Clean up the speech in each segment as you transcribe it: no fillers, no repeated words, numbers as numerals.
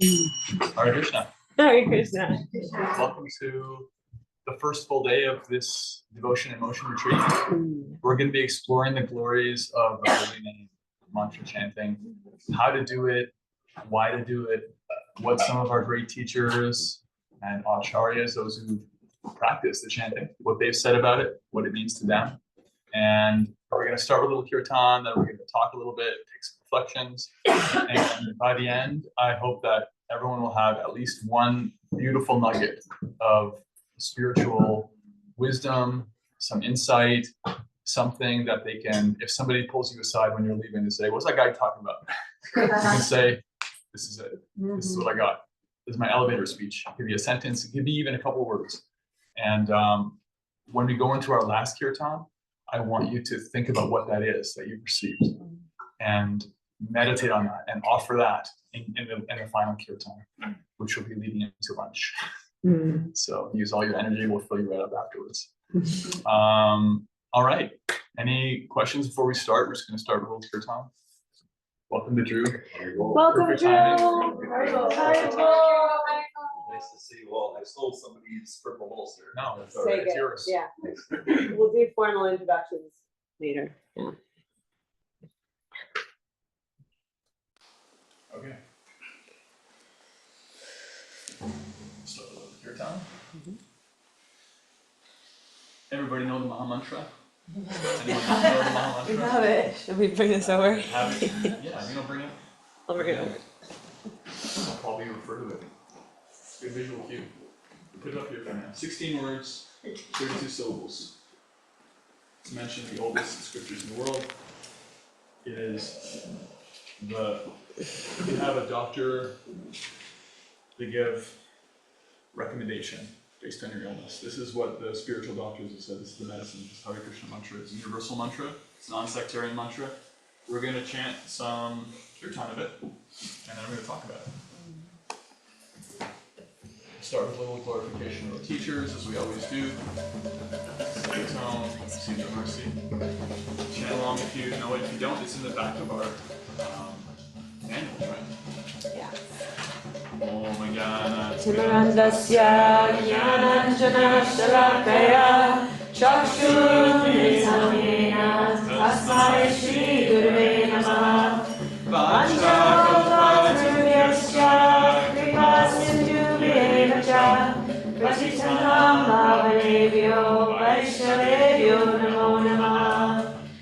Hare Krishna. Hare Krishna. Welcome to the first full day of this devotion and motion retreat. We're going to be exploring the glories of the holy name, mantra chanting, how to do it, why to do it, what some of our great teachers and acharyas, those who practice the chanting, what they've said about it, what it means to them. And we're going to start with a little kirtan, then we're going to talk a little bit, take some reflections. And by the end, I hope that everyone will have at least one beautiful nugget of spiritual wisdom, some insight, something that they can, if somebody pulls you aside when you're leaving and say, what's that guy talking about? You can say, this is it. This is what I got. This is my elevator speech. It could be a sentence. It could be even a couple words. And when we go into our last kirtan, I want you to think about what that is that you've received and meditate on that and offer that in the final kirtan, which will be leading into lunch. So use all your energy. We'll fill you right up afterwards. All right. Any questions before we start? We're just going to start with a little kirtan. Welcome to Drew. Welcome, Perfect Drew. timing. Nice to see you all. I stole somebody's purple holster. No, that's all right. It's yours. Yeah. We'll do formal introductions later. Yeah. Okay. Start with your time. Everybody know the Maha Mantra? Anyone not know the Maha We Mantra? have it. Should we bring this over? Have it? Yeah, you don't bring it. I'll bring it over. I'll probably refer to it. Good visual cue. Put it up here for now. 16 words, 32 syllables. To mention the oldest scriptures in the world. It is you have a doctor, they give recommendation based on your illness. This is what the spiritual doctors have said. This is the medicine. This is Hare Krishna mantra. It's a universal mantra. It's a non-sectarian mantra. We're going to chant some kirtan of it, and then we're going to talk about it. Start with a little glorification of the teachers, as we always do. Set the tone, receive their mercy. Chant along if you know it. If you don't, it's in the back of our manuals, right? Yeah. Om Jnana Timarandasya Jnananjana Shalakaya Chakshurmilitamena Tasmai Shri Gurave Namaha Vanchakalpatarubhyascha Kripasindhubhyeva cha Patitanam Pavanebhyo Vaishnavebhyo Namo Namaha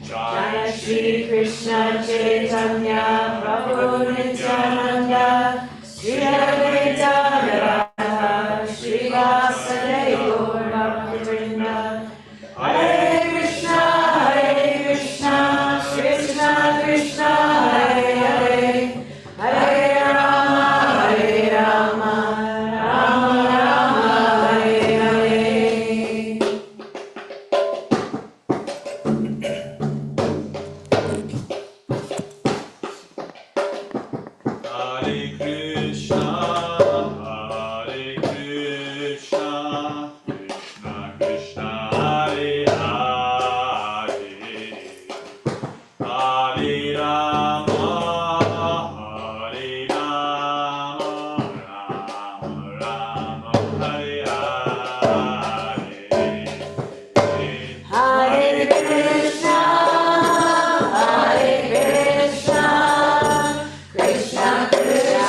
Jaya Shri Krishna Chaitanya Prabhu Nityananda Shri Advaita Radha Shri Vasudeva Gaur Bhaktivinoda Hare Krishna Krishna Krishna Hare Hare Hare Rama Rama Rama Hare Hare. Hare Krishna, Krishna Krishna, Hare Hare, Hare Rama, Rama Rama, Hare Hare. Hare Krishna, Krishna Krishna,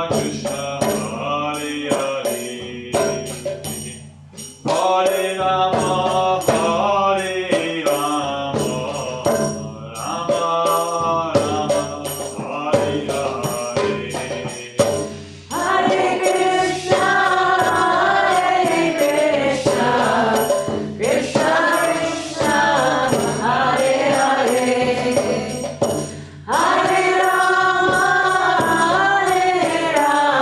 Krishna, Hare Hare, Hare Rama, Hare Rama, Rama Rama, Hare Hare. Hare Krishna, Krishna Krishna, Hare Hare, Hare Rama, Hare Rama,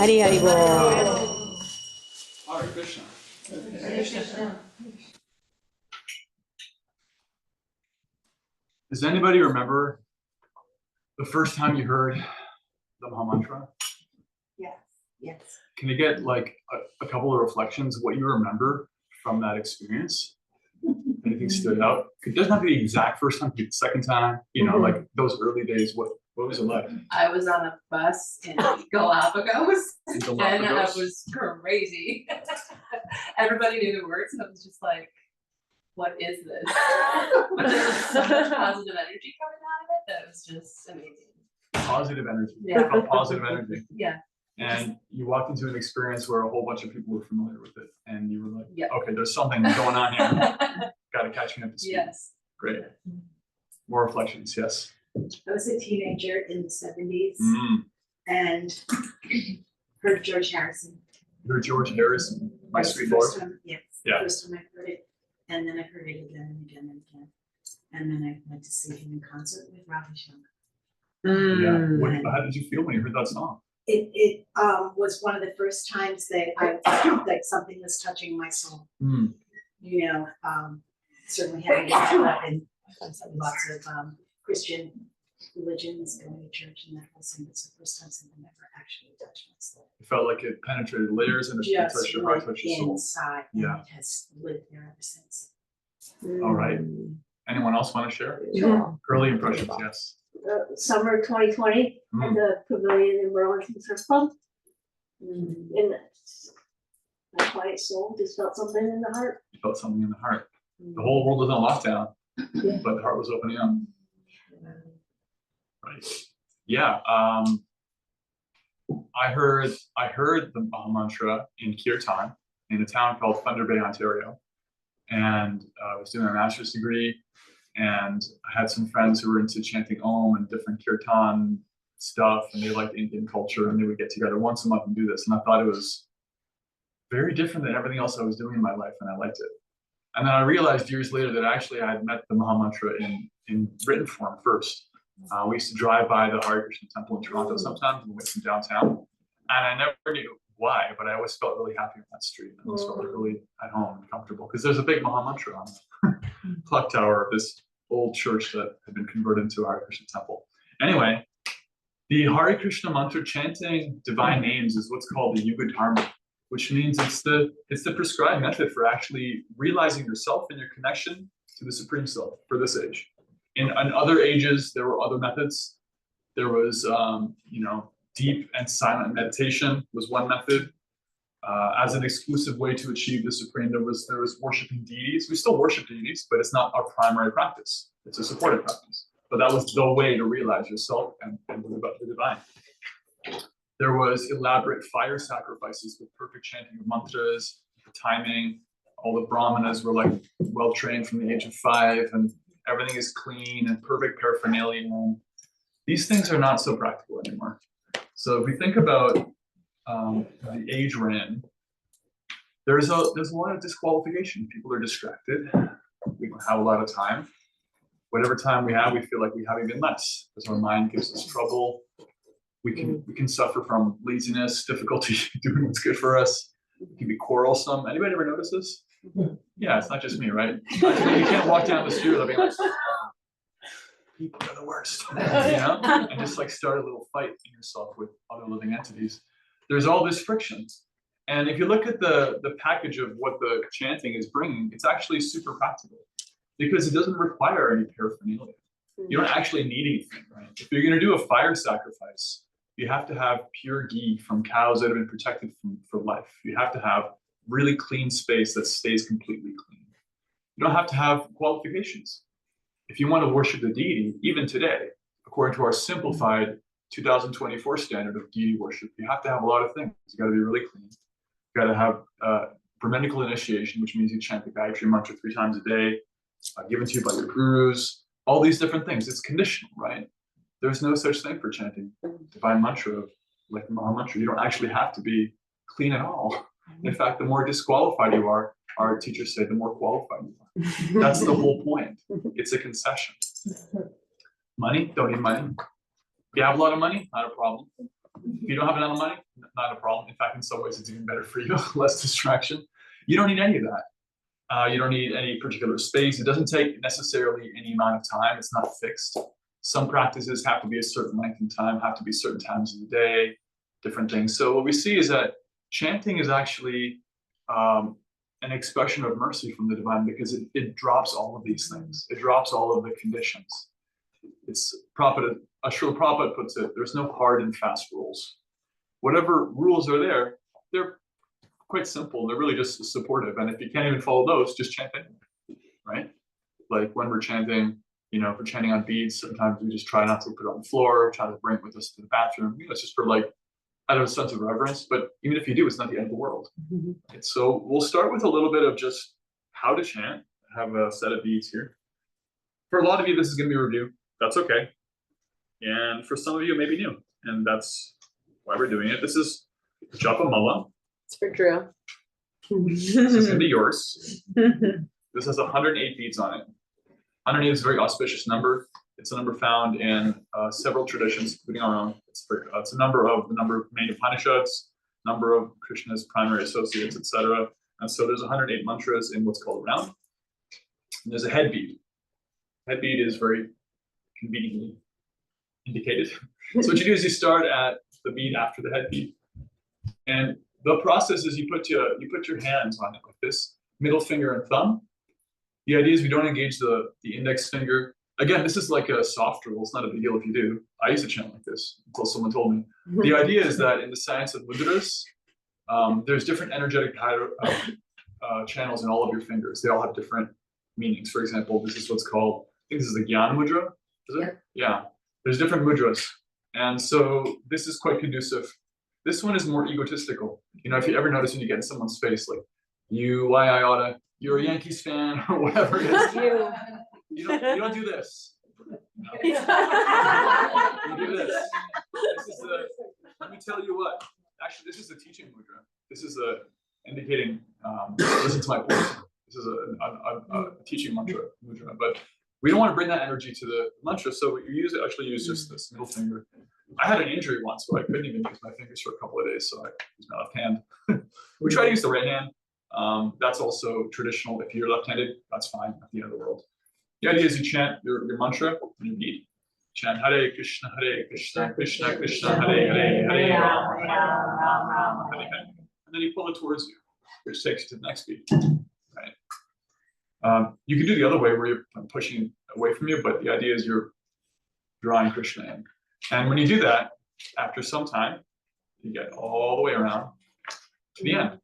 Hari Hari Bol. Hare Krishna. Does anybody remember the first time you heard the Maha Mantra? Yes. Yes. Can you get like a couple of reflections of what you remember from that experience? Anything stood out? It doesn't have to be the exact first time, it could be the second time, you know, like those early days, what was it like? I was on a bus in Galapagos, In and Galapagos? it was crazy. Everybody knew the words, and I was just like, what is this? But there was so much positive energy coming out of it that it was just amazing. Positive energy. Yeah. I felt positive energy. Yeah. And you walked into an experience where a whole bunch of people were familiar with it, and you were like, Yeah. okay, there's something going on here. Got to catch me up to speed. Yes. Great. More reflections, yes. I was a teenager in the 70s Mm. and heard George Harrison. You're George Harrison, My That was Sweet the Lord. first time- Yes, Yeah. the first time I heard it. And then I heard it again and again and again. And then I went to see him in concert with Ravi Shankar. Yeah. How did you feel when you heard that song? It was one of the first times that I felt like something was touching my soul. Mm. You know, certainly having grown up in lots of Christian religions, going to church and that whole thing. It's the first time something ever actually touched my soul. It felt like it penetrated layers and it Just touched your heart, went touched your soul. inside, Yeah. and it has lived there ever since. All right. Anyone else want to share? Sure. Early impressions, yes. Summer 2020 at Mm. the pavilion in Burlington Surf Club. And my quiet soul just felt something in the heart. You felt something in the heart. The whole world was on lockdown, but the heart was opening up. Right. Yeah. I heard the Maha Mantra in Kirtan in a town called Thunder Bay, Ontario. And I was doing a master's degree, and I had some friends who were into chanting Om and different Kirtan stuff, and they liked Indian culture, and they would get together once a month and do this. And I thought it was very different than everything else I was doing in my life, and I liked it. And then I realized years later that actually I had met the Maha Mantra in written form first. We used to drive by the Hare Krishna temple in Toronto sometimes on the way from downtown, and I never knew why, but I always felt really happy on that street. I always felt like really at home and comfortable, because there's a big Maha Mantra on the clock tower of this old church that had been converted into a Hare Krishna temple. Anyway, the Hare Krishna mantra chanting divine names is what's called the Yuga Dharma, which means it's the prescribed method for actually realizing yourself and your connection to the Supreme Self for this age. In other ages, there were other methods. There was, deep and silent meditation was one method. As an exclusive way to achieve the Supreme, there was worshiping deities. We still worship deities, but it's not our primary practice. It's a supported practice. But that was the way to realize yourself and the divine. There was elaborate fire sacrifices with perfect chanting of mantras, timing. All the brahmanas were like well trained from the age of 5, and everything is clean and perfect paraphernalia. And these things are not so practical anymore. So if we think about the age we're in, there's a lot of disqualification. People are distracted. We don't have a lot of time. Whatever time we have, we feel like we have even less, because our mind gives us trouble. We can suffer from laziness, difficulty doing what's good for us. We can be quarrelsome. Anybody ever notice this? Yeah, it's not just me, right? You can't walk down the street without being like, people are the worst, and just like start a little fight in yourself with other living entities. There's all this friction. And if you look at the package of what the chanting is bringing, it's actually super practical, because it doesn't require any paraphernalia. You don't actually need anything, right? If you're going to do a fire sacrifice, you have to have pure ghee from cows that have been protected for life. You have to have really clean space that stays completely clean. You don't have to have qualifications. If you want to worship the deity, even today, according to our simplified 2024 standard of deity worship, you have to have a lot of things. You got to be really clean. You got to have Brahminical initiation, which means you chant the Gayatri mantra 3 times a day, given to you by your gurus. All these different things. It's conditional, right? There's no such thing for chanting divine mantra like the Maha Mantra. You don't actually have to be clean at all. In fact, the more disqualified you are, our teachers say, the more qualified you are. That's the whole point. It's a concession. Money, don't need money. If you have a lot of money, not a problem. If you don't have enough money, not a problem. In fact, in some ways, it's even better for you, less distraction. You don't need any of that. You don't need any particular space. It doesn't take necessarily any amount of time. It's not fixed. Some practices have to be a certain length in time, have to be certain times of the day, different things. So what we see is that chanting is actually an expression of mercy from the divine, because it drops all of these things. It drops all of the conditions. It's Srila Prabhupada puts it, there's no hard and fast rules. Whatever rules are there, they're quite simple. They're really just supportive. And if you can't even follow those, just chant anyway, right? Like when we're chanting, you know, if we're chanting on beads, sometimes we just try not to put it on the floor, try to bring it with us to the bathroom. You know, it's just for like, out of a sense of reverence. But even if you do, it's not the end of the world. And so we'll start with a little bit of just how to chant. I have a set of beads here. For a lot of you, this is going to be a review. That's okay. And for some of you, it may be new. And that's why we're doing it. This is Japa Mala. It's for Drew. This is going to be yours. This has 108 beads on it. 108 is a very auspicious number. It's a number found in several traditions, including our own. It's a number of the number of main Upanishads, number of Krishna's primary associates, etc. And so there's 108 mantras in what's called a round. And there's a head bead. Head bead is very conveniently indicated. So what you do is you start at the bead after the head bead. And the process is you put your hands on it like this, middle finger and thumb. The idea is we don't engage the index finger. Again, this is like a soft rule. It's not a big deal if you do. I used to chant like this until someone told me. The idea is that in the science of mudras, there's different energetic channels in all of your fingers. They all have different meanings. For example, this is what's called, I think this is the Gyan mudra, is it? Yeah. There's different mudras. And so this is quite conducive. This one is more egotistical. You know, if you ever notice when you get in someone's face, like, why I oughta, you're a Yankees fan or whatever it is. You don't do this. No. You do this. This is let me tell you what. Actually, this is the teaching mudra. This is indicating, listen to my voice. This is a teaching mudra. But we don't want to bring that energy to the mantra, so we actually use just this middle finger. I had an injury once where I couldn't even use my fingers for a couple of days, so I used my left hand. We try to use the right hand. That's also traditional. If you're left-handed, that's fine, at the end of the world. The idea is you chant your mantra and your bead. Chant Hare Krishna, Krishna Krishna, Hare Hare, Hare Rama, Rama, Hare Hare. And then you pull it towards you, which takes you to the next beat. Right? You can do the other way where you're pushing away from you, but the idea is you're drawing Krishna in. And when you do that, after some time, you get all the way around to the end.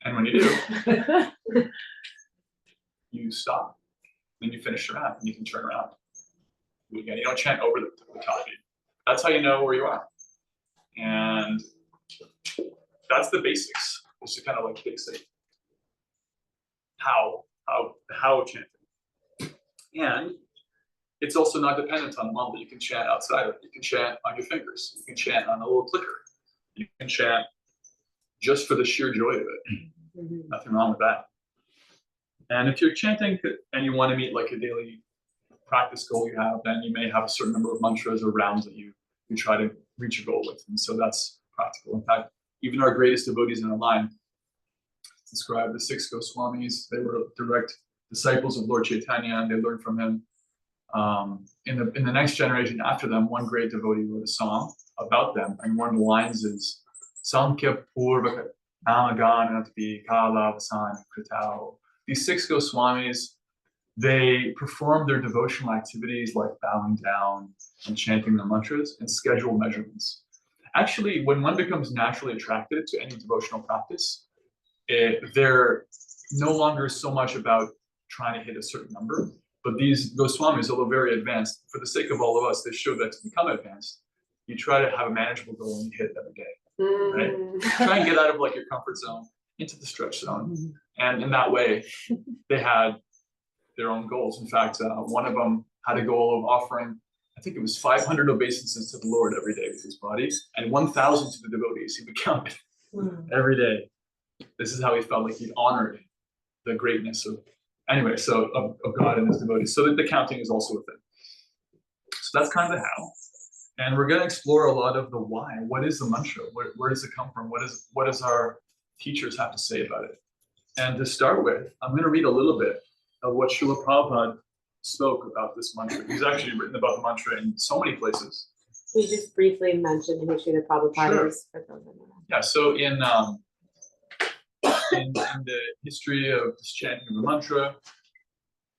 And when you do, you stop. Then you finish your round and you can turn around. Again, you don't chant over the top beat. That's how you know where you are. And that's the basics. Just to kind of like basic how chanting. And it's also not dependent on mala. You can chant outside of it. You can chant on your fingers. You can chant on a little clicker. You can chant just for the sheer joy of it. Nothing wrong with that. And if you're chanting and you want to meet like a daily practice goal you have, then you may have a certain number of mantras or rounds that you try to reach a goal with. And so that's practical. In fact, even our greatest devotees in our line describe the 6 Goswamis. They were direct disciples of Lord Chaitanya, and they learned from him. In the next generation after them, one great devotee wrote a song about them, and one of the lines is Sankhya Purvaka Namaganatvi Kalavasan Kritao. These 6 Goswamis, they perform their devotional activities like bowing down and chanting the mantras in scheduled measurements. Actually, when one becomes naturally attracted to any devotional practice, they're no longer so much about trying to hit a certain number, but these Goswamis, although very advanced, for the sake of all of us, they show that to become advanced, you try to have a manageable goal and you hit it every day, right? Try and get out of like your comfort zone into the stretch zone. And in that way, they had their own goals. In fact, one of them had a goal of offering, I think it was 500 obeisances to the Lord every day with his body, and 1,000 to the devotees. He would count it every day. This is how he felt like he honored the greatness of God and his devotees. So that the counting is also a thing. So that's kind of the how. And we're going to explore a lot of the why. What is the mantra? Where does it come from? What does our teachers have to say about it? And to start with, I'm going to read a little bit of what Srila Prabhupada spoke about this mantra. He's actually written about the mantra in so many places. We just briefly mentioned who Srila Prabhupada Sure. is for those that don't know. Yeah, so in the history of this chanting of the mantra,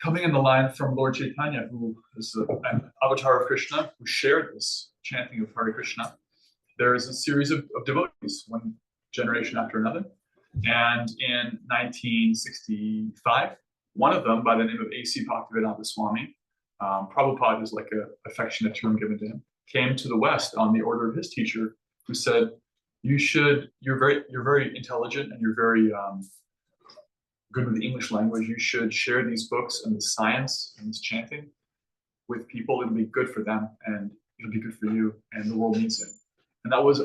coming in the line from Lord Chaitanya, who is an avatar of Krishna, who shared this chanting of Hare Krishna, there is a series of devotees, one generation after another. And in 1965, one of them, by the name of A.C. Bhaktivedanta Swami, Prabhupada is like an affectionate term given to him, came to the West on the order of his teacher, who said, you're very intelligent and you're very good with the English language. You should share these books and the science and this chanting with people. It'll be good for them and it'll be good for you, and the world needs it. And that was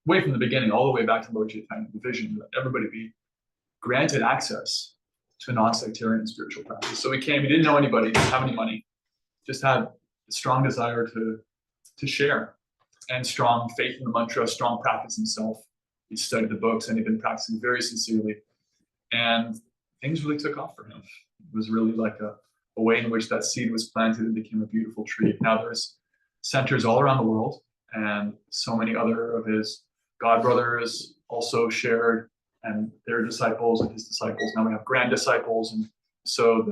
way from the beginning, all the way back to Lord Chaitanya, the vision that everybody be granted access to a non-sectarian spiritual practice. So he came, he didn't know anybody, didn't have any money, just had a strong desire to share, and strong faith in the mantra, strong practice himself. He studied the books and he'd been practicing very sincerely. And things really took off for him. It was really like a way in which that seed was planted and became a beautiful tree. Now there's centers all around the world, and so many other of his god brothers also shared, and their disciples and his disciples. Now we have grand disciples, and so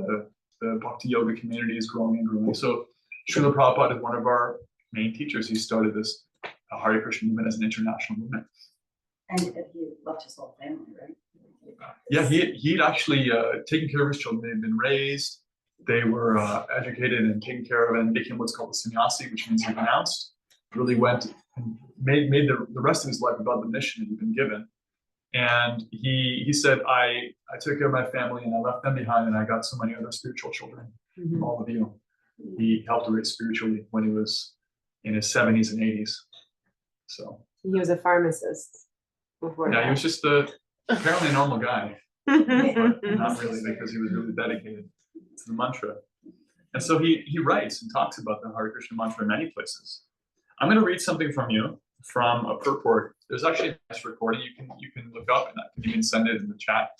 the Bhakti Yoga community is growing and growing. So Srila Prabhupada is one of our main teachers. He started this Hare Krishna movement as an international movement. And he left his whole family, right? Yeah, he'd actually taken care of his children. They'd been raised, they were educated and taken care of, and became what's called a sannyasi, which means he renounced. Really went and made the rest of his life about the mission that he'd been given. And he said, I took care of my family and I left them behind, and I got so many other spiritual children from all of you. He helped raise spiritually when he was in his 70s and 80s. So He was a pharmacist before yeah, that. he was just apparently a normal guy, but not really, because he was really dedicated to the mantra. And so he writes and talks about the Hare Krishna mantra in many places. I'm going to read something from you from a purport. There's actually a nice recording you can look up, and you can send it in the chat.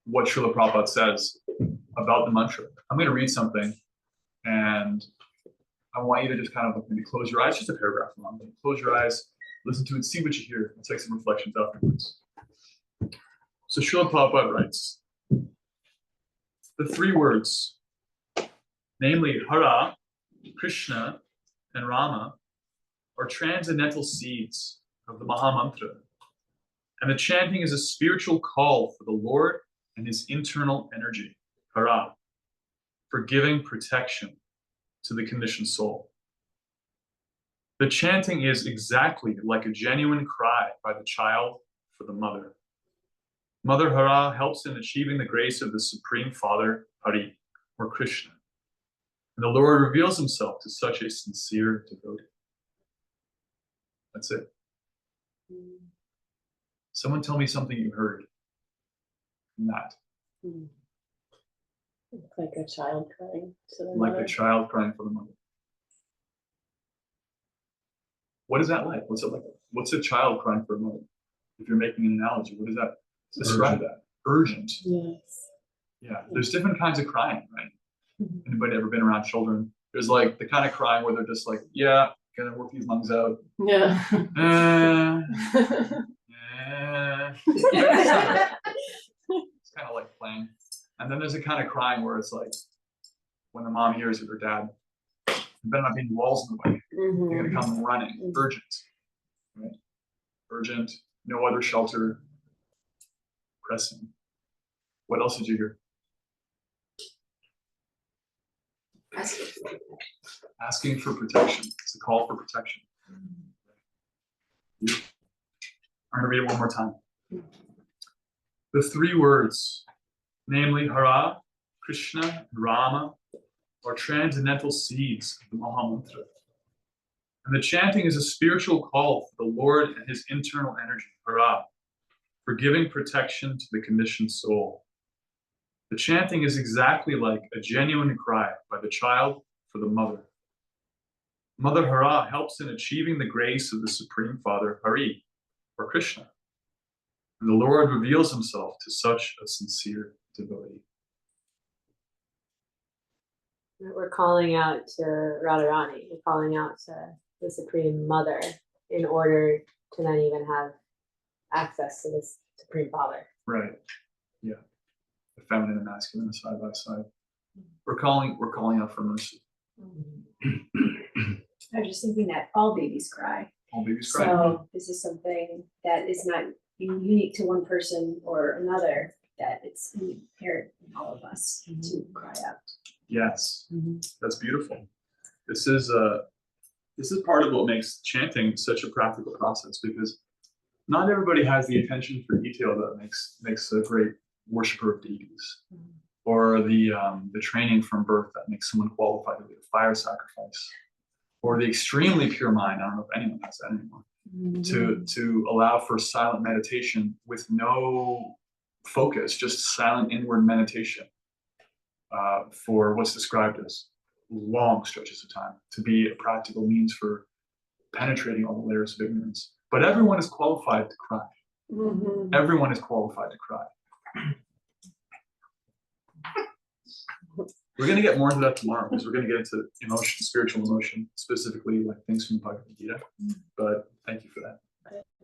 What Srila Prabhupada says about the mantra. I'm going to read something, and I want you to just kind of maybe close your eyes, just a paragraph long. Close your eyes, listen to it, see what you hear, and take some reflections afterwards. So Srila Prabhupada writes, the three words, namely Hara, Krishna, and Rama, are transcendental seeds of the Mahamantra. And the chanting is a spiritual call for the Lord and his internal energy, Hara, for giving protection to the conditioned soul. The chanting is exactly like a genuine cry by the child for the mother. Mother Hara helps in achieving the grace of the Supreme Father, Hari, or Krishna. And the Lord reveals himself to such a sincere devotee. That's it. Someone tell me something you heard from that. Like a child crying to their Like mother. a child crying for the mother. What is that like? What's it like? What's a child crying for a mother? If you're making an analogy, what does that describe? That urgent. Yes. Yeah, there's different kinds of crying, right? Anybody ever been around children? There's like the kind of crying where they're just like, yeah, gonna work these lungs out. Yeah. It's kind of like playing. And then there's a kind of crying where it's like when the mom hears it or dad, there better not be any walls in the way. They're gonna come running, urgent, right? Urgent, no other shelter, pressing. What else did you hear? Asking for protection. It's a call for protection. I'm gonna read it one more time. The three words, namely Hara, Krishna, and Rama, are transcendental seeds of the Mahamantra. And the chanting is a spiritual call for the Lord and his internal energy, Hara, for giving protection to the conditioned soul. The chanting is exactly like a genuine cry by the child for the mother. Mother Hara helps in achieving the grace of the Supreme Father Hari, or Krishna. And the Lord reveals himself to such a sincere devotee. We're calling out to Radharani, we're calling out to the Supreme Mother in order to then even have access to this Supreme Father. Right. Yeah. The feminine and masculine side by side. We're calling out for mercy. I was just thinking that all babies cry. All babies cry. So this is something that is not unique to one person or another, that it's inherent in all of us to cry out. Yes, that's beautiful. This is part of what makes chanting such a practical process, because not everybody has the attention for detail that makes a great worshiper of deities, or the training from birth that makes someone qualified to lead a fire sacrifice, or the extremely pure mind. I don't know if anyone has that anymore. To allow for silent meditation with no focus, just silent inward meditation for what's described as long stretches of time, to be a practical means for penetrating all the layers of ignorance. But everyone is qualified to cry. Everyone is qualified to cry. We're going to get more into that tomorrow, because we're going to get into emotion, spiritual emotion, specifically like things from the Bhagavad Gita. But thank you for that.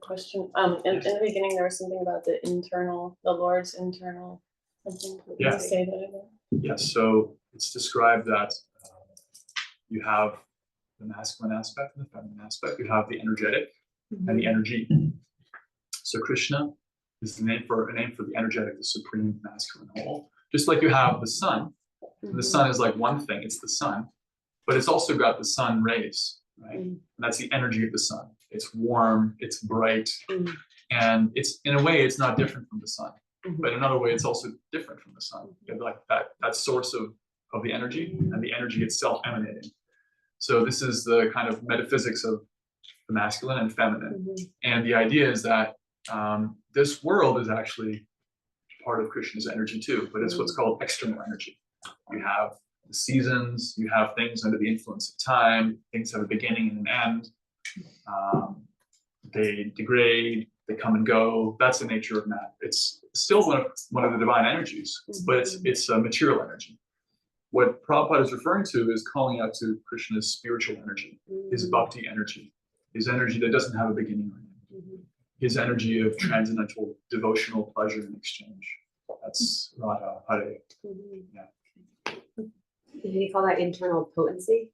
Question. In the beginning, there was something about the Lord's internal. Something. Can Yeah. you say that again? Yes. So it's described that you have the masculine aspect and the feminine aspect. You have the energetic and the energy. So Krishna is the name for the energetic, the supreme masculine whole. Just like you have the sun. And the sun is like one thing, it's the sun, but it's also got the sun rays, right? And that's the energy of the sun. It's warm, it's bright, and it's, in a way, it's not different from the sun. But in another way, it's also different from the sun. You have like that source of the energy, and the energy itself emanating. So this is the kind of metaphysics of the masculine and feminine. And the idea is that this world is actually part of Krishna's energy too, but it's what's called external energy. You have the seasons, you have things under the influence of time, things have a beginning and an end. They degrade, they come and go. That's the nature of matter. It's still one of the divine energies, but it's a material energy. What Prabhupada is referring to is calling out to Krishna's spiritual energy, his bhakti energy, his energy that doesn't have a beginning or an end, his energy of transcendental devotional pleasure and exchange. That's Radha Hare. Yeah. Did he call that internal potency?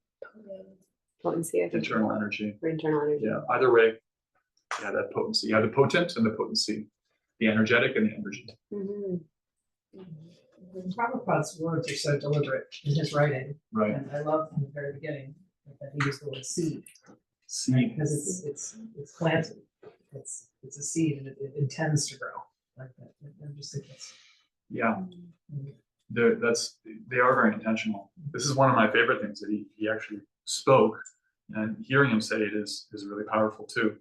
Potency, I think. Internal energy. Or internal energy. Yeah, either way, yeah, that potency. You have the potent and the potency, the energetic and the energy. Prabhupada's words are so deliberate in his writing. Right. And I love from the very beginning that he used the word seed. Seed. Because it's planted. It's a seed and it intends to grow like that. I just think that's. Yeah. They are very intentional. This is one of my favorite things that he actually spoke, and hearing him say it is really powerful too.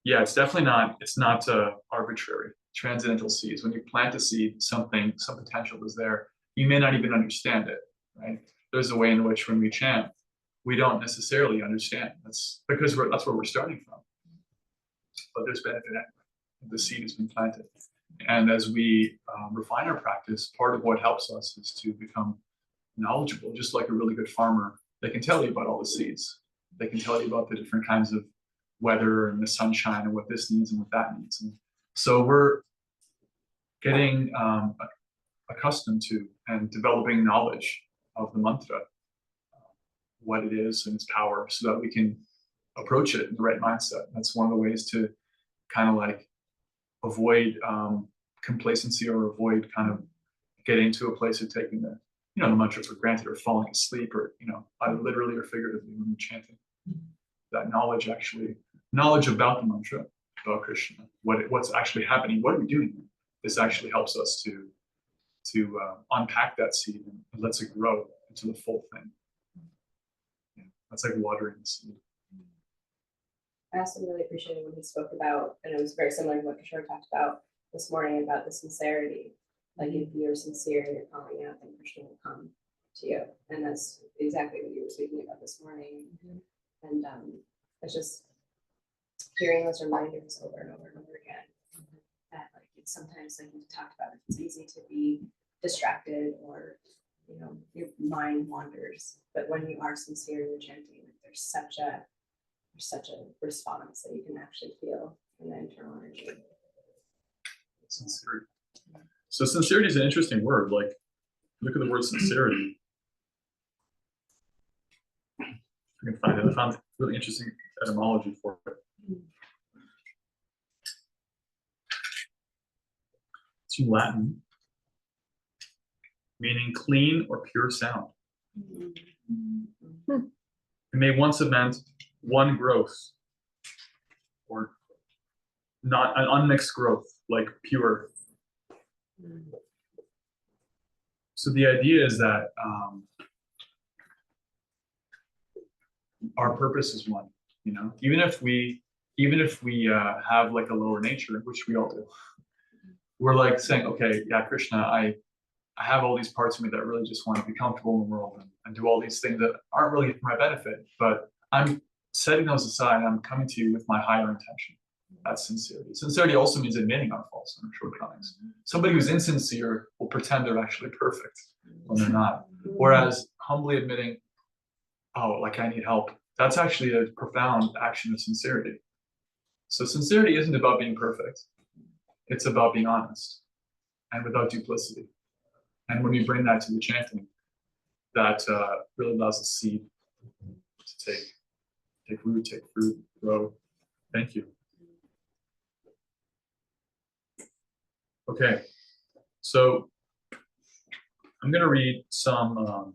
Yeah, it's definitely not arbitrary. Transcendental seeds. When you plant a seed, some potential is there. You may not even understand it, right? There's a way in which when we chant, we don't necessarily understand. That's because that's where we're starting from. But there's benefit anyway. The seed has been planted. And as we refine our practice, part of what helps us is to become knowledgeable, just like a really good farmer. They can tell you about all the seeds. They can tell you about the different kinds of weather and the sunshine and what this needs and what that needs. And so we're getting accustomed to and developing knowledge of the mantra, what it is and its power, so that we can approach it in the right mindset. That's one of the ways to kind of like avoid complacency, or avoid kind of getting to a place of taking the mantra for granted, or falling asleep, or either literally or figuratively when you're chanting. That knowledge about the mantra, about Krishna, what's actually happening, what are we doing here? This actually helps us to unpack that seed and lets it grow into the full thing. Yeah, that's like watering the seed. I also really appreciated when he spoke about, and it was very similar to what Kishore talked about this morning, about the sincerity. Like if you're sincere and you're calling out, then Krishna will come to you. And that's exactly what you were speaking about this morning. And it's just hearing those reminders over and over and over again. That like it's sometimes like we talked about, it's easy to be distracted or your mind wanders. But when you are sincere in your chanting, there's such a response that you can actually feel in the internal energy. Sincerity. So sincerity is an interesting word. Like, look at the word sincerity. I can find it. I found really interesting etymology for it. It's from Latin, meaning clean or pure sound. It may once have meant one growth, or not an unmixed growth, like pure. So the idea is that our purpose is one. Even if we have like a lower nature, which we all do, we're like saying, okay, yeah, Krishna, I have all these parts of me that really just want to be comfortable in the world and do all these things that aren't really for my benefit, but I'm setting those aside and I'm coming to you with my higher intention. That's sincerity. Sincerity also means admitting our faults and our shortcomings. Somebody who's insincere will pretend they're actually perfect when they're not. Whereas humbly admitting, oh, like I need help, that's actually a profound action of sincerity. So sincerity isn't about being perfect. It's about being honest and without duplicity. And when we bring that to the chanting, that really allows the seed to take root, take fruit, grow. Thank you. Okay, so I'm going to read some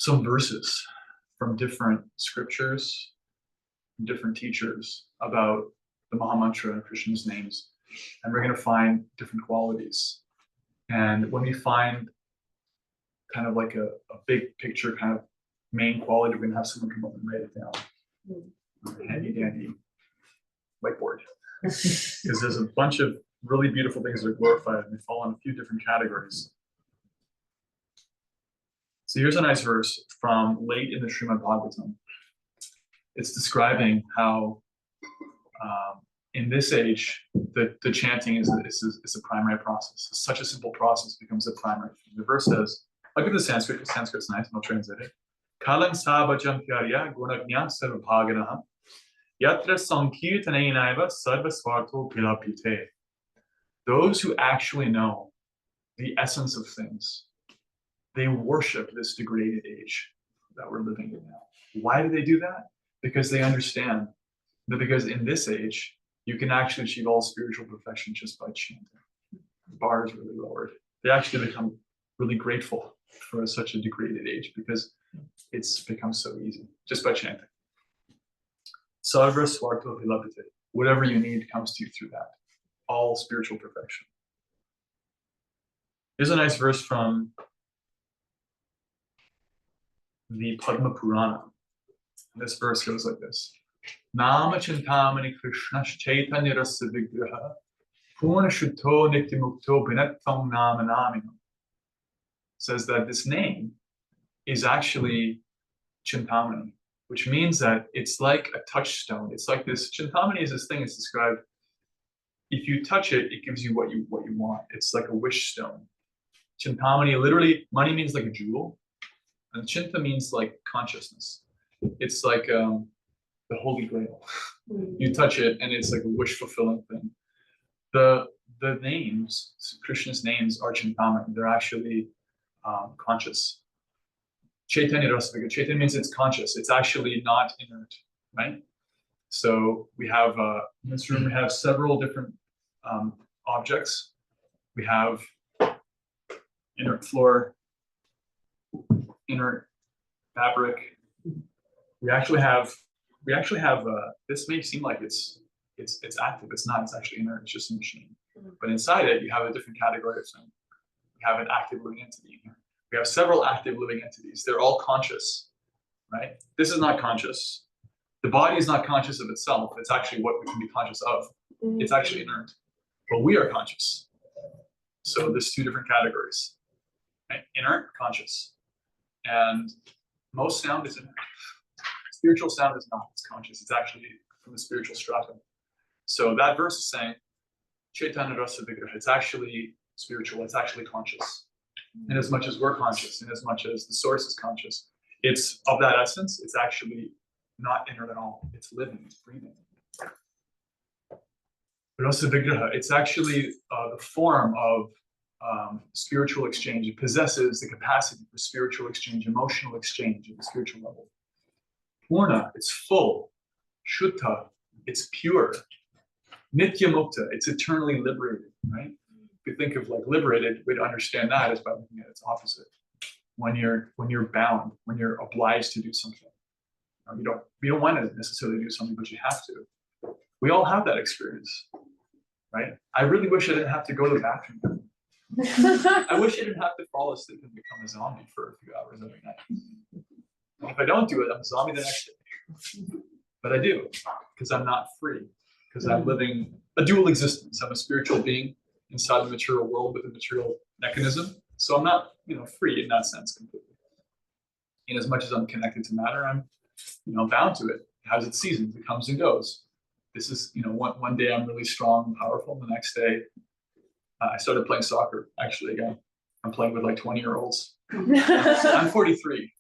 verses from different scriptures, from different teachers about the Mahamantra and Krishna's names, and we're going to find different qualities. And when we find kind of like a big picture kind of main quality, we're going to have someone come up and write it down. Handy dandy whiteboard. Because there's a bunch of really beautiful things that are glorified, and they fall in a few different categories. So here's a nice verse from late in the Srimad Bhagavatam. It's describing how in this age, the chanting is a primary process. Such a simple process becomes a primary thing. The verse says, look at the Sanskrit. The Sanskrit's nice, and I'll translate it. Kalang sabhajam pyarya gunagnya sarvabhaganaha yatra sankirtaneinaiva sarvasvarto pilapite. Those who actually know the essence of things, they worship this degraded age that we're living in now. Why do they do that? Because they understand that because in this age, you can actually achieve all spiritual perfection just by chanting. The bar is really lowered. They actually become really grateful for such a degraded age because it's become so easy just by chanting. Sarva swarto vilabhite. Whatever you need comes to you through that. All spiritual perfection. Here's a nice verse from the Padma Purana. This verse goes like this. Nama Chintamani Krishna Chaitanya Rasa Vigraha Purna Shuddho Nityamukto Bhinattam Nama Naminam. Says that this name is actually Chintamani, which means that it's like a touchstone. It's like this. Chintamani is this thing. It's described. If you touch it, it gives you what you want. It's like a wish stone. Chintamani, literally, money means like a jewel, and Chinta means like consciousness. It's like the Holy Grail. You touch it, and it's like a wish-fulfilling thing. The names, Krishna's names, are Chintamani. They're actually conscious. Chaitanya Rasavika. Chaitanya means it's conscious. It's actually not inert, right? So we have in this room we have several different objects. We have inert floor, inert fabric. We actually have this may seem like it's active. It's not. It's actually inert. It's just a machine. But inside it, you have a different category of thing. We have an active living entity in here. We have several active living entities. They're all conscious, right? This is not conscious. The body is not conscious of itself. It's actually what we can be conscious of. It's actually inert. But we are conscious. So there's two different categories. Right? Inert, conscious. And most sound isn't. Spiritual sound is not. It's conscious. It's actually from the spiritual stratum. So that verse is saying, Chaitanya Rasa Vigraha. It's actually spiritual. It's actually conscious. In as much as we're conscious, in as much as the source is conscious, it's of that essence. It's actually not inert at all. It's living. It's breathing. Rasa Vigraha. It's actually the form of spiritual exchange. It possesses the capacity for spiritual exchange, emotional exchange at the spiritual level. Purna, it's full. Shuddha, it's pure. Nitya Mukta, it's eternally liberated, right? If you think of like liberated, way to understand that is by looking at its opposite. When you're bound, when you're obliged to do something. You don't want to necessarily do something, but you have to. We all have that experience, right? I really wish I didn't have to go to the bathroom. I wish I didn't have to fall asleep and become a zombie for a few hours every night. And if I don't do it, I'm a zombie the next day. But I do, because I'm not free, because I'm living a dual existence. I'm a spiritual being inside the material world with a material mechanism. So I'm not, free in that sense completely. In as much as I'm connected to matter, I'm, bound to it. It has its seasons. It comes and goes. This is, one day I'm really strong and powerful. The next day, I started playing soccer, actually, again. I'm playing with like 20-year-olds. I'm 43.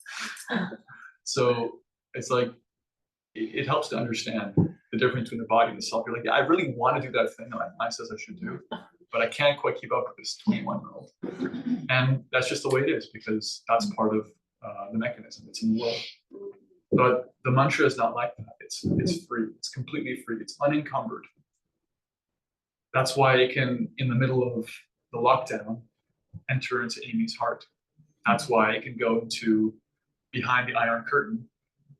So it's like, it helps to understand the difference between the body and the self. You're like, yeah, I really want to do that thing that my mind says I should do, but I can't quite keep up with this 21-year-old. And that's just the way it is, because that's part of the mechanism. It's in the world. But the mantra is not like that. It's free. It's completely free. It's unencumbered. That's why it can, in the middle of the lockdown, enter into Amy's heart. That's why it can go into behind the Iron Curtain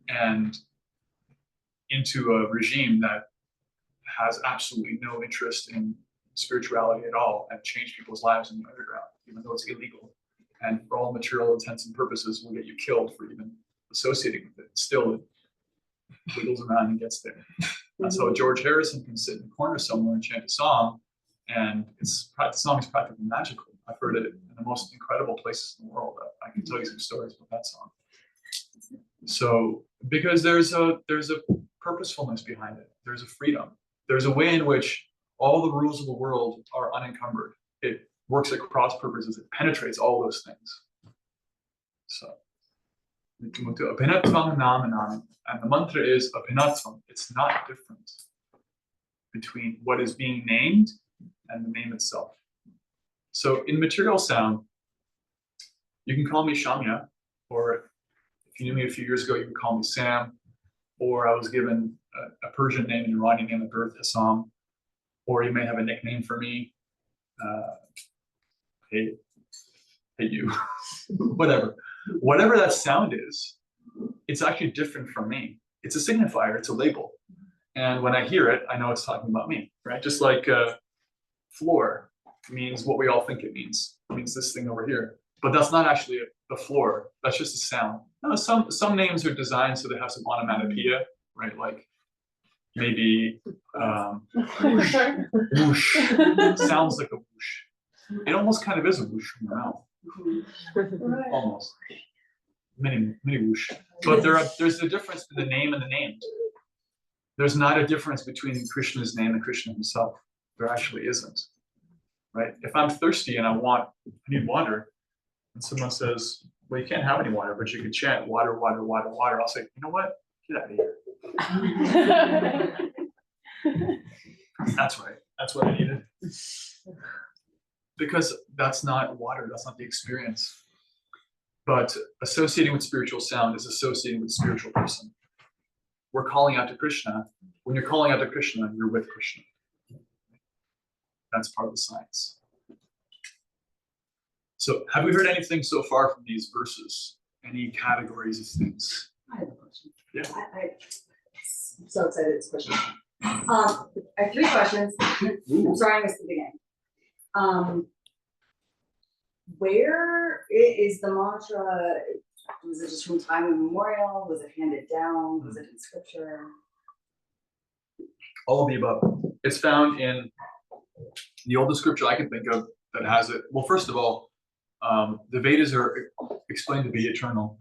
and into a regime that has absolutely no interest in spirituality at all and change people's lives in the underground, even though it's illegal. And for all material intents and purposes, will get you killed for even associating with it. Still, it wiggles around and gets there. That's how George Harrison can sit in a corner somewhere and chant a song, and the song is practically magical. I've heard it in the most incredible places in the world. I can tell you some stories about that song. So, because there's a purposefulness behind it. There's a freedom. There's a way in which all the rules of the world are unencumbered. It works at cross purposes. It penetrates all those things. So, Abhinatvam Namanam. And the mantra is Abhinatvam. It's not different between what is being named and the name itself. So in material sound, you can call me Shamya, or if you knew me a few years ago, you could call me Sam, or I was given a Persian name, an Iranian name at birth, Assam, or you may have a nickname for me, hey you, whatever that sound is, it's actually different from me. It's a signifier, it's a label. And when I hear it, I know it's talking about me, right? Just like floor means what we all think it means. It means this thing over here. But that's not actually the floor. That's just a sound. Now, some names are designed so they have some onomatopoeia, right? Like maybe whoosh. Whoosh. Sounds like a whoosh. It almost kind of is a whoosh from your mouth. Almost. Many whoosh. But there's a difference between the name and the named. There's not a difference between Krishna's name and Krishna himself. There actually isn't. Right? If I'm thirsty and I need water, and someone says, well, you can't have any water, but you can chant water, water, water, water. I'll say, you know what? Get out of here. That's right. That's what I needed. Because that's not water. That's not the experience. But associating with spiritual sound is associating with a spiritual person. We're calling out to Krishna. When you're calling out to Krishna, you're with Krishna. That's part of the science. So have we heard anything so far from these verses? Any categories of things? I have a question. Yeah. I'm so excited this question. I have 3 questions. I'm sorry I missed the beginning. Where is the mantra? Was it just from time immemorial? Was it handed down? Was it in scripture? All of the above. It's found in the oldest scripture I can think of that has it. Well, first of all, The Vedas are explained to be eternal.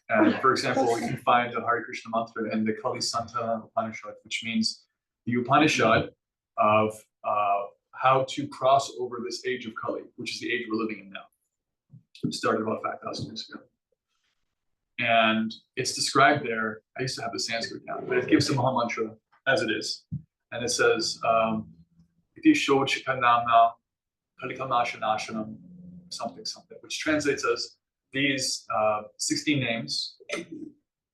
And for example, you can find the Hare Krishna mantra in the Kali Santa Upanishad, which means the Upanishad of how to cross over this age of Kali, which is the age we're living in now. It started about 5,000 years ago. And it's described there. I used to have the Sanskrit down, but it gives the Maha Mantra as it is. And it says, Iti Shochikanamna Kalikamashanashanam, something, which translates as these 16 names.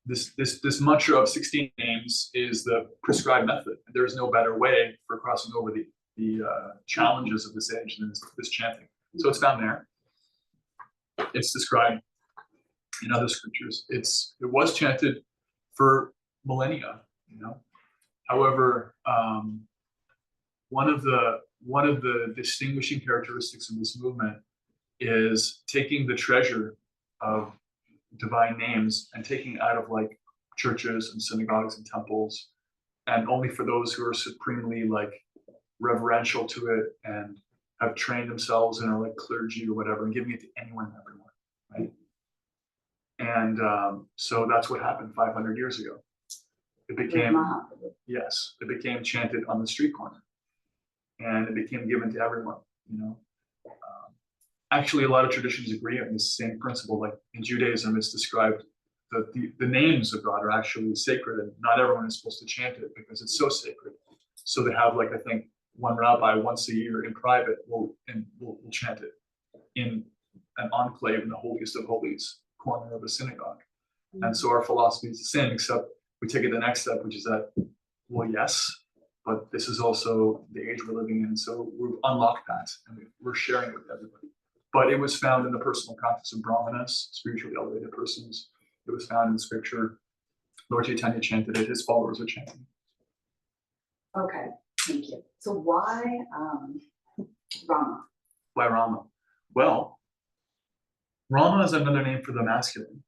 This mantra of 16 names is the prescribed method. There is no better way for crossing over the challenges of this age than this chanting. So it's found there. It's described in other scriptures. It was chanted for millennia, you know. However, one of the distinguishing characteristics of this movement is taking the treasure of divine names and taking it out of like churches and synagogues and temples, and only for those who are supremely like reverential to it and have trained themselves in like clergy or whatever, and giving it to anyone and everyone, right? And so that's what happened 500 years ago. It became, yes, it became chanted on the street corner, and it became given to everyone, you know. Actually, a lot of traditions agree on the same principle. Like in Judaism, it's described that the names of God are actually sacred, and not everyone is supposed to chant it because it's so sacred. So they have, like, I think one rabbi once a year in private will chant it in an enclave in the holiest of holies corner of a synagogue. And so our philosophy is the same, except we take it the next step, which is that, well, yes, but this is also the age we're living in. So we've unlocked that and we're sharing it with everybody. But it was found in the personal practice of brahmanas, spiritually elevated persons. It was found in scripture. Lord Chaitanya chanted it, his followers are chanting. Okay, thank you. So why Rama? Why Rama? Well, Rama is another name for the masculine.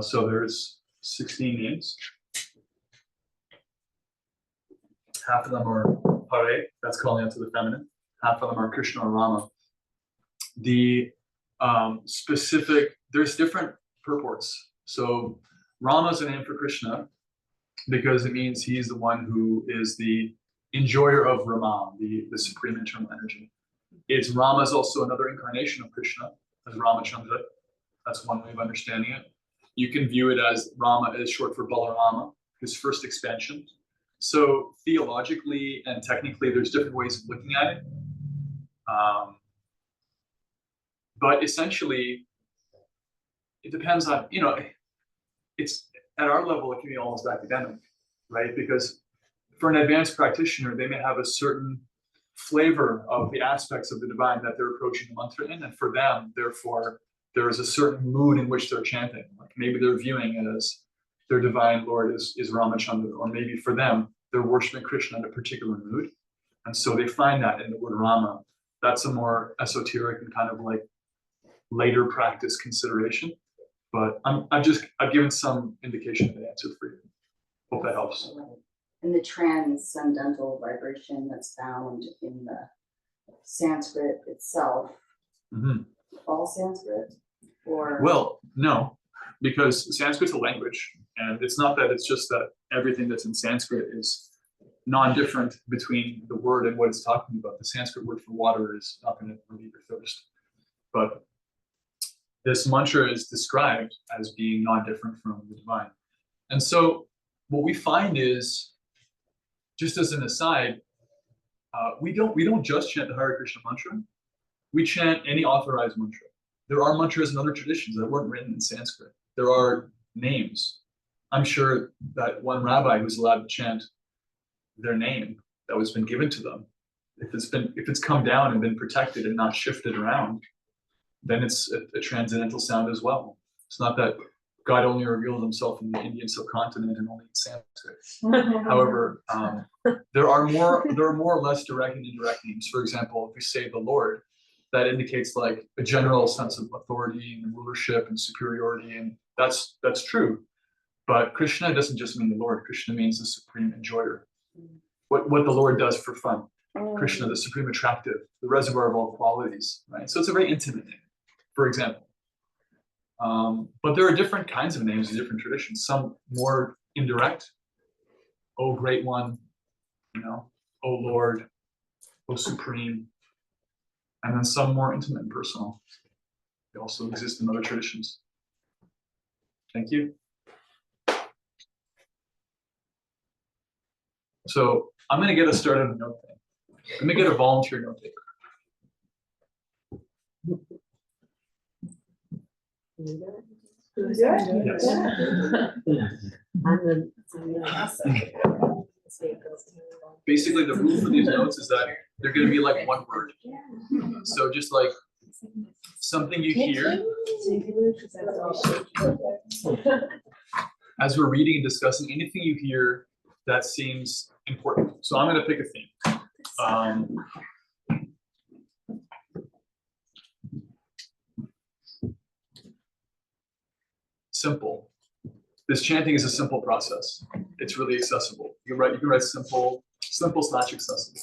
So there's 16 names. Half of them are Hare, that's calling out to the feminine. Half of them are Krishna or Rama. The there's different purports. So Rama is a name for Krishna because it means he's the one who is the enjoyer of Raman, the supreme internal energy. Rama is also another incarnation of Krishna, as Ramachandra. That's one way of understanding it. You can view it as Rama is short for Balarama, his first expansion. So theologically and technically, there's different ways of looking at it. But essentially, it depends on, you know, it's at our level, it can be almost academic, right? Because for an advanced practitioner, they may have a certain flavor of the aspects of the divine that they're approaching the mantra in. And for them, therefore, there is a certain mood in which they're chanting. Like maybe they're viewing it as their divine Lord is Ramachandra, or maybe for them, they're worshiping Krishna in a particular mood. And so they find that in the word Rama. That's a more esoteric and kind of like later practice consideration. But I've given some indication of the answer for you. Hope that helps. And the transcendental vibration that's found in the Sanskrit itself, all Sanskrit? Or well, no, because Sanskrit's a language, and it's not that it's just that everything that's in Sanskrit is non-different between the word and what it's talking about. The Sanskrit word for water is not going to relieve your thirst, but this mantra is described as being non-different from the divine. And so what we find is, just as an aside, we don't just chant the Hare Krishna mantra. We chant any authorized mantra. There are mantras in other traditions that weren't written in Sanskrit. There are names. I'm sure that one rabbi who's allowed to chant their name that was been given to them, if it's come down and been protected and not shifted around, then it's a transcendental sound as well. It's not that God only revealed himself in the Indian subcontinent and only in Sanskrit. However, there are more or less direct and indirect names. For example, if we say the Lord, that indicates like a general sense of authority and rulership and superiority, and that's true. But Krishna doesn't just mean the Lord. Krishna means the supreme enjoyer. What the Lord does for fun. Krishna, the supreme attractive, the reservoir of all qualities, right? So it's a very intimate name. for example. But there are different kinds of names in different traditions, some more indirect. O Great One, you know, O Lord, O Supreme, and then some more intimate and personal. They also exist in other traditions. Thank you. So I'm going to get us started on note thing. Let me get a volunteer note taker. Yes. Basically, the rule for these notes is that they're going to be like one word. So just like something you hear as we're reading and discussing, anything you hear that seems important. So I'm going to pick a theme. Simple. This chanting is a simple process. It's really accessible. You can write simple / accessible.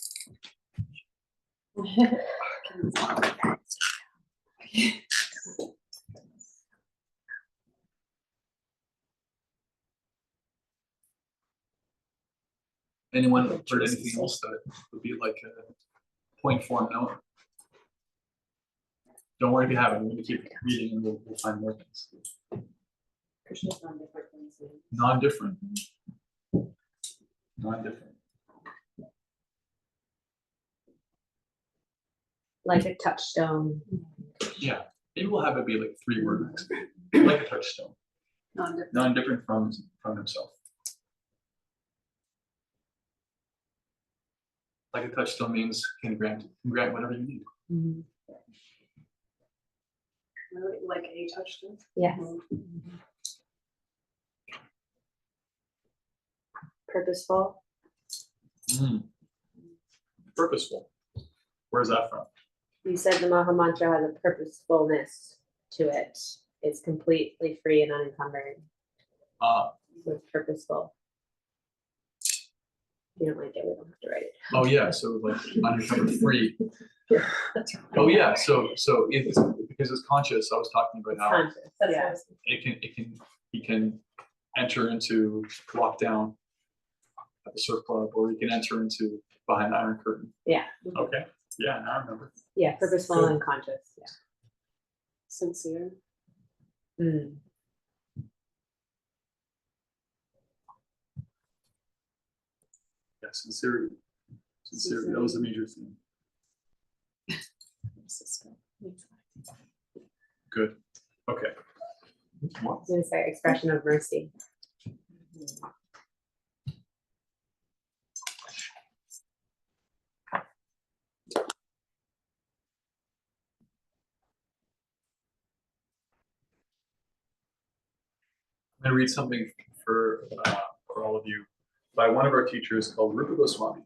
Anyone heard anything else that would be like a point form note? Don't worry if you haven't. I'm going to keep reading and we'll find more things. Krishna's non-different from his name. Non-different. Non-different. Like a touchstone. Yeah. Maybe we'll have it be like 3 words. Like a touchstone. Non-different. Non-different from himself. Like a touchstone means can grant whatever you need. Mm-hmm. Really, like a touchstone? Yes. Purposeful. Purposeful. Where's that from? You said the Maha Mantra has a purposefulness to it. It's completely free and unencumbered. So it's purposeful. If you don't like it, we don't have to write it. Oh yeah, so like unencumbered free. Oh yeah, so it's because it's conscious. I was talking about It's how conscious. That's Yeah. what I was he can enter into lockdown at the surf club, or he can enter into behind the Iron Curtain. Yeah. Okay. Yeah, now I remember. Yeah, purposeful Good. and conscious. Yeah. Sincere. Mm. Yeah, sincerity. Sincerity. That was a major theme. Good. Okay. I was gonna say expression of mercy. I'm going to read something for all of you by one of our teachers called Rupa Goswami.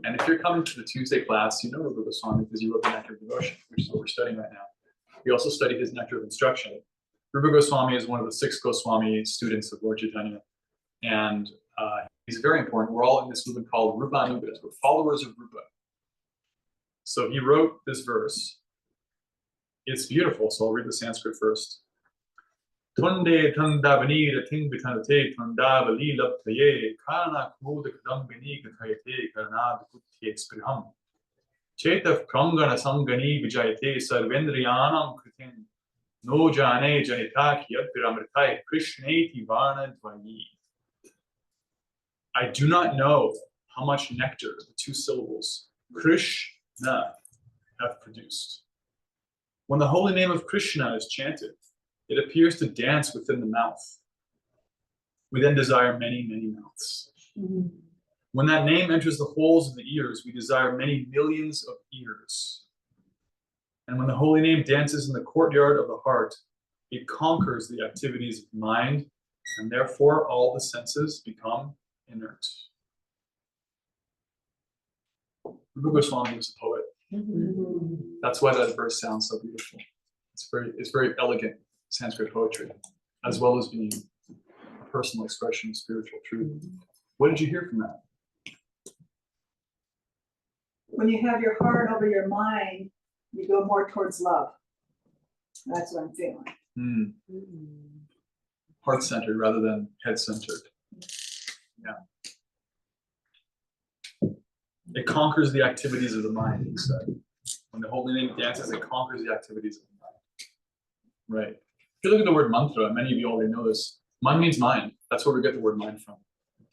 And if you're coming to the Tuesday class, you know Rupa Goswami because you wrote the Nectar of Devotion, which is what we're studying right now. We also study his Nectar of Instruction. Rupa Goswami is one of the 6 Goswami students of Lord Chaitanya. And he's very important. We're all in this movement called Rupa Anugas. We're followers of Rupa. So he wrote this verse. It's beautiful, so I'll read the Sanskrit first. Tunde tundavani rating bitanate tundavali laptaye kana kmodak dambini gathayate karnad kuttye spriham chetaf prangana sangani vijayate sarvendriyanam kritin no jane janita kyadpiramritai krishneti varna dvayi. I do not know how much nectar the 2 syllables Krishna have produced. When the holy name of Krishna is chanted, it appears to dance within the mouth. We then desire many, many mouths. When that name enters the holes of the ears, we desire many millions of ears. And when the holy name dances in the courtyard of the heart, it conquers the activities of the mind, and therefore all the senses become inert. Rupa Goswami was a poet. That's why that verse sounds so beautiful. It's very elegant Sanskrit poetry, as well as being a personal expression of spiritual truth. What did you hear from that? When you have your heart over your mind, you go more towards love. That's what I'm feeling. Hmm. Heart-centered rather than head-centered. Yeah. It conquers the activities of the mind, he said. When the holy name dances, it conquers the activities of the mind. Right. If you look at the word mantra, many of you already know this. Man means mind. That's where we get the word mind from.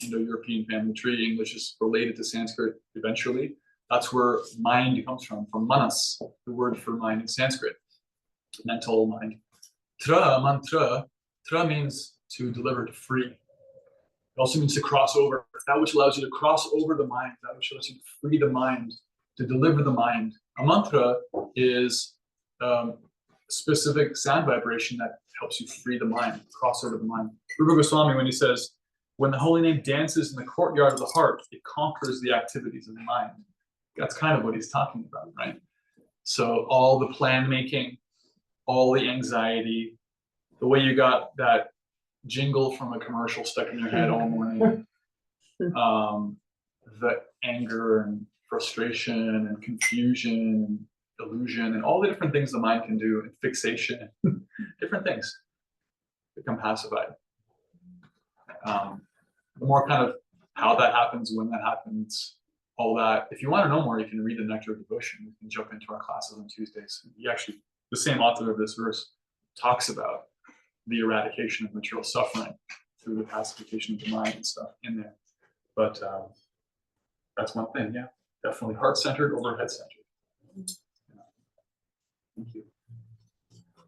Indo-European family tree. English is related to Sanskrit eventually. That's where mind comes from manas, the word for mind in Sanskrit. Mental mind. Tra, mantra. Tra means to deliver, to free. It also means to cross over. That which allows you to cross over the mind, that which allows you to free the mind, to deliver the mind. A mantra is specific sound vibration that helps you free the mind, cross over the mind. Rupa Goswami, when he says, when the holy name dances in the courtyard of the heart, it conquers the activities of the mind. That's kind of what he's talking about, right? So all the plan making, all the anxiety, the way you got that jingle from a commercial stuck in your head all morning, the anger and frustration and confusion and illusion and all the different things the mind can do, and fixation, different things become pacified. The more kind of how that happens, when that happens, all that. If you want to know more, you can read the Nectar of Devotion. You can jump into our classes on Tuesdays. He actually, the same author of this verse, talks about the eradication of material suffering through the pacification of the mind and stuff in there. But that's one thing, yeah. Definitely heart-centered over head-centered. Yeah. Thank you.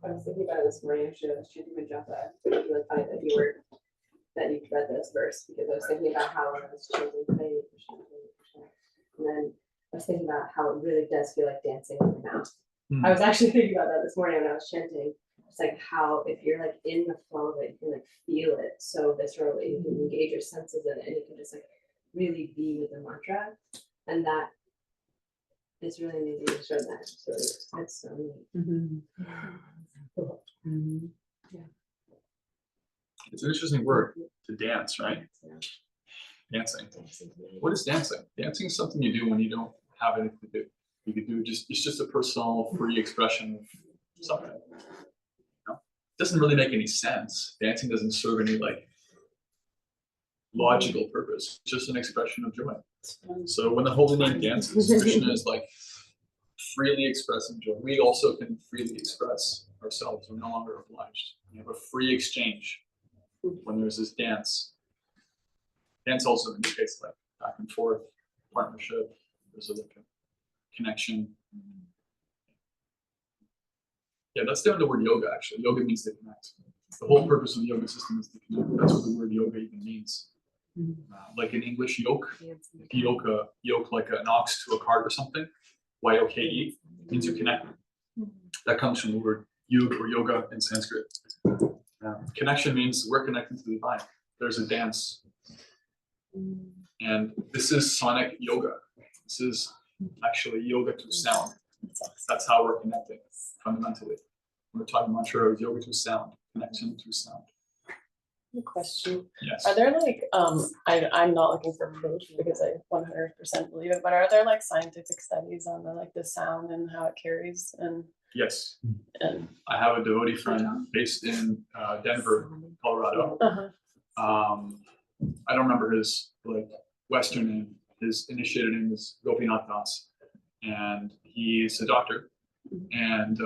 I was thinking about it this morning, actually, I was chanting my japa. It's really funny that you read this verse, because I was thinking about how I was chanting Hare Krishna, and then I was thinking about how it really does feel like dancing in my mouth. I was actually thinking about that this morning when I was chanting. It's like how if you're like in the flow of it, you can like feel it so viscerally, you can engage your senses in it, and you can just like really be with the mantra, and that is really amazing to show that. So it's so neat. Yeah. It's an interesting word, to dance, right? Yeah. Dancing. What is dancing? Dancing is something you do when you don't have anything to do. You could do it's just a personal, free expression of something. You know? It doesn't really make any sense. Dancing doesn't serve any like logical purpose. It's just an expression of joy. So when the holy name dances, Krishna is like freely expressing joy. We also can freely express ourselves. We're no longer obliged. We have a free exchange when there's this dance. Dance also indicates like back and forth, partnership. There's like a connection. Yeah, that's down to the word yoga actually. Yoga means to connect. The whole purpose of the yoga system is to connect. That's what the word yoga even means. Like in English, yoke. If you yoke like an ox to a cart or something, Y-O-K-E, means you connect. That comes from the word yug or yoga in Sanskrit. Connection means we're connected to the divine. There's a dance. And this is sonic yoga. This is actually yoga to sound. That's how we're connecting fundamentally. When we're talking mantra, yoga to sound, connection to sound. Question. Yes. Are there like I'm not looking for proof because I 100% believe it, but are there like scientific studies on the sound and how it carries and Yes. and I have a devotee friend based in Denver, Colorado. I don't remember his like Western name. His initiated name is Gopinath Das, and he's a doctor. And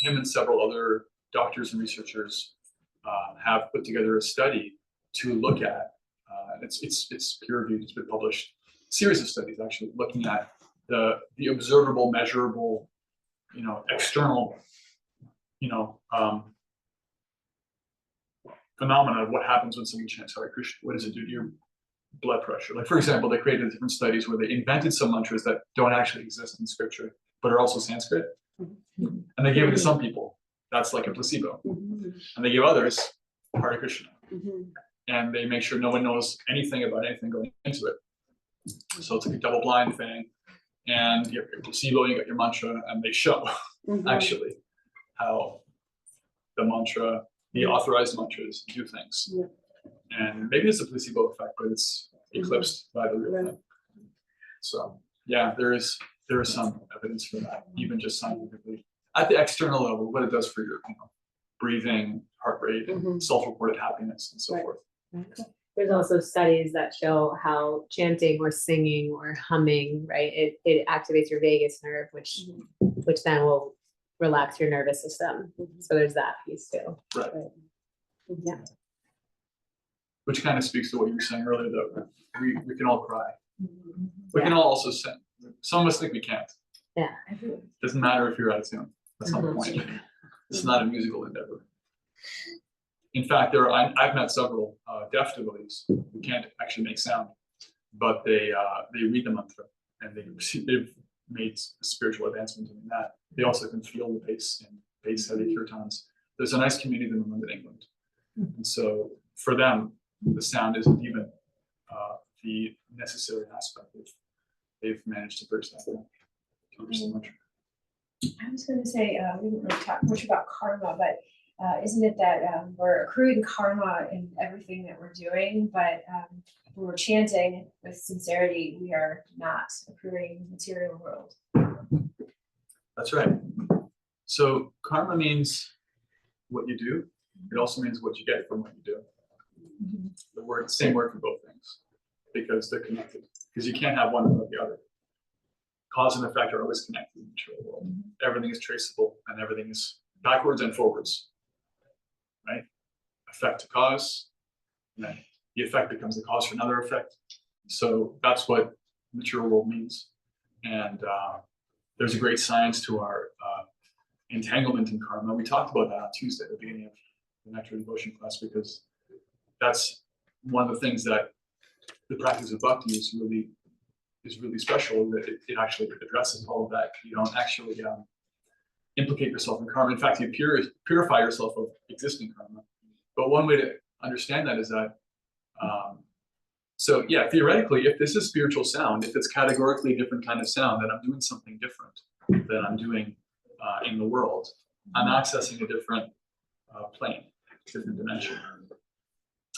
him and several other doctors and researchers have put together a study to look at. It's peer reviewed. It's been published. A series of studies actually looking at the observable, measurable, external, phenomena of what happens when someone chants Hare Krishna. What does it do to your blood pressure? Like, for example, they created different studies where they invented some mantras that don't actually exist in scripture, but are also Sanskrit. And they gave it to some people. That's like a placebo. And they give others Hare Krishna. And they make sure no one knows anything about anything going into it. So it's like a double blind thing. And you have your placebo, you got your mantra, and they show actually how the mantra, the authorized mantras do things. And maybe it's a placebo effect, but it's eclipsed by the real thing. So yeah, there is some evidence for that, even just scientifically. at the external level, what it does for your, breathing, heart rate, Mhm. self-reported happiness, and so Right. forth. There's also studies that show how chanting or singing or humming, right, it activates your vagus nerve, which then will relax your nervous system. So there's that piece too. Right. Yeah. Which kind of speaks to what you were saying earlier, though. We can all cry. We can all also sing. Some of us think we can't. Yeah. Doesn't matter if you're out of tune. That's not the Mhm. point. It's not a musical endeavor. In fact, I've met several deaf devotees who can't actually make sound, but they read the mantra and they've made a spiritual advancement in that. They also can feel the bass and bass heavy kirtans. There's a nice community in London, England, and so for them, the sound isn't even the necessary aspect. They've managed to bridge that gap. So much. I was gonna say, we didn't really talk much about karma, but isn't it that we're accruing karma in everything that we're doing, but when we're chanting with sincerity, we are not accruing material world. That's right. So karma means what you do. It also means what you get from what you do. Same word for both things, because they're connected. Because you can't have one without the other. Cause and effect are always connected in the material world. Everything is traceable and everything is backwards and forwards, right? Effect to cause, and then the effect becomes the cause for another effect. So that's what material world means. And there's a great science to our entanglement in karma. We talked about that on Tuesday at the beginning of the Nectar Devotion class, because that's one of the things that the practice of bhakti is really special, that it actually addresses all of that. You don't actually implicate yourself in karma. In fact, you purify yourself of existing karma. But one way to understand that is that, so yeah, theoretically, if this is spiritual sound, if it's categorically a different kind of sound, then I'm doing something different than I'm doing in the world. I'm accessing a different plane, different dimension.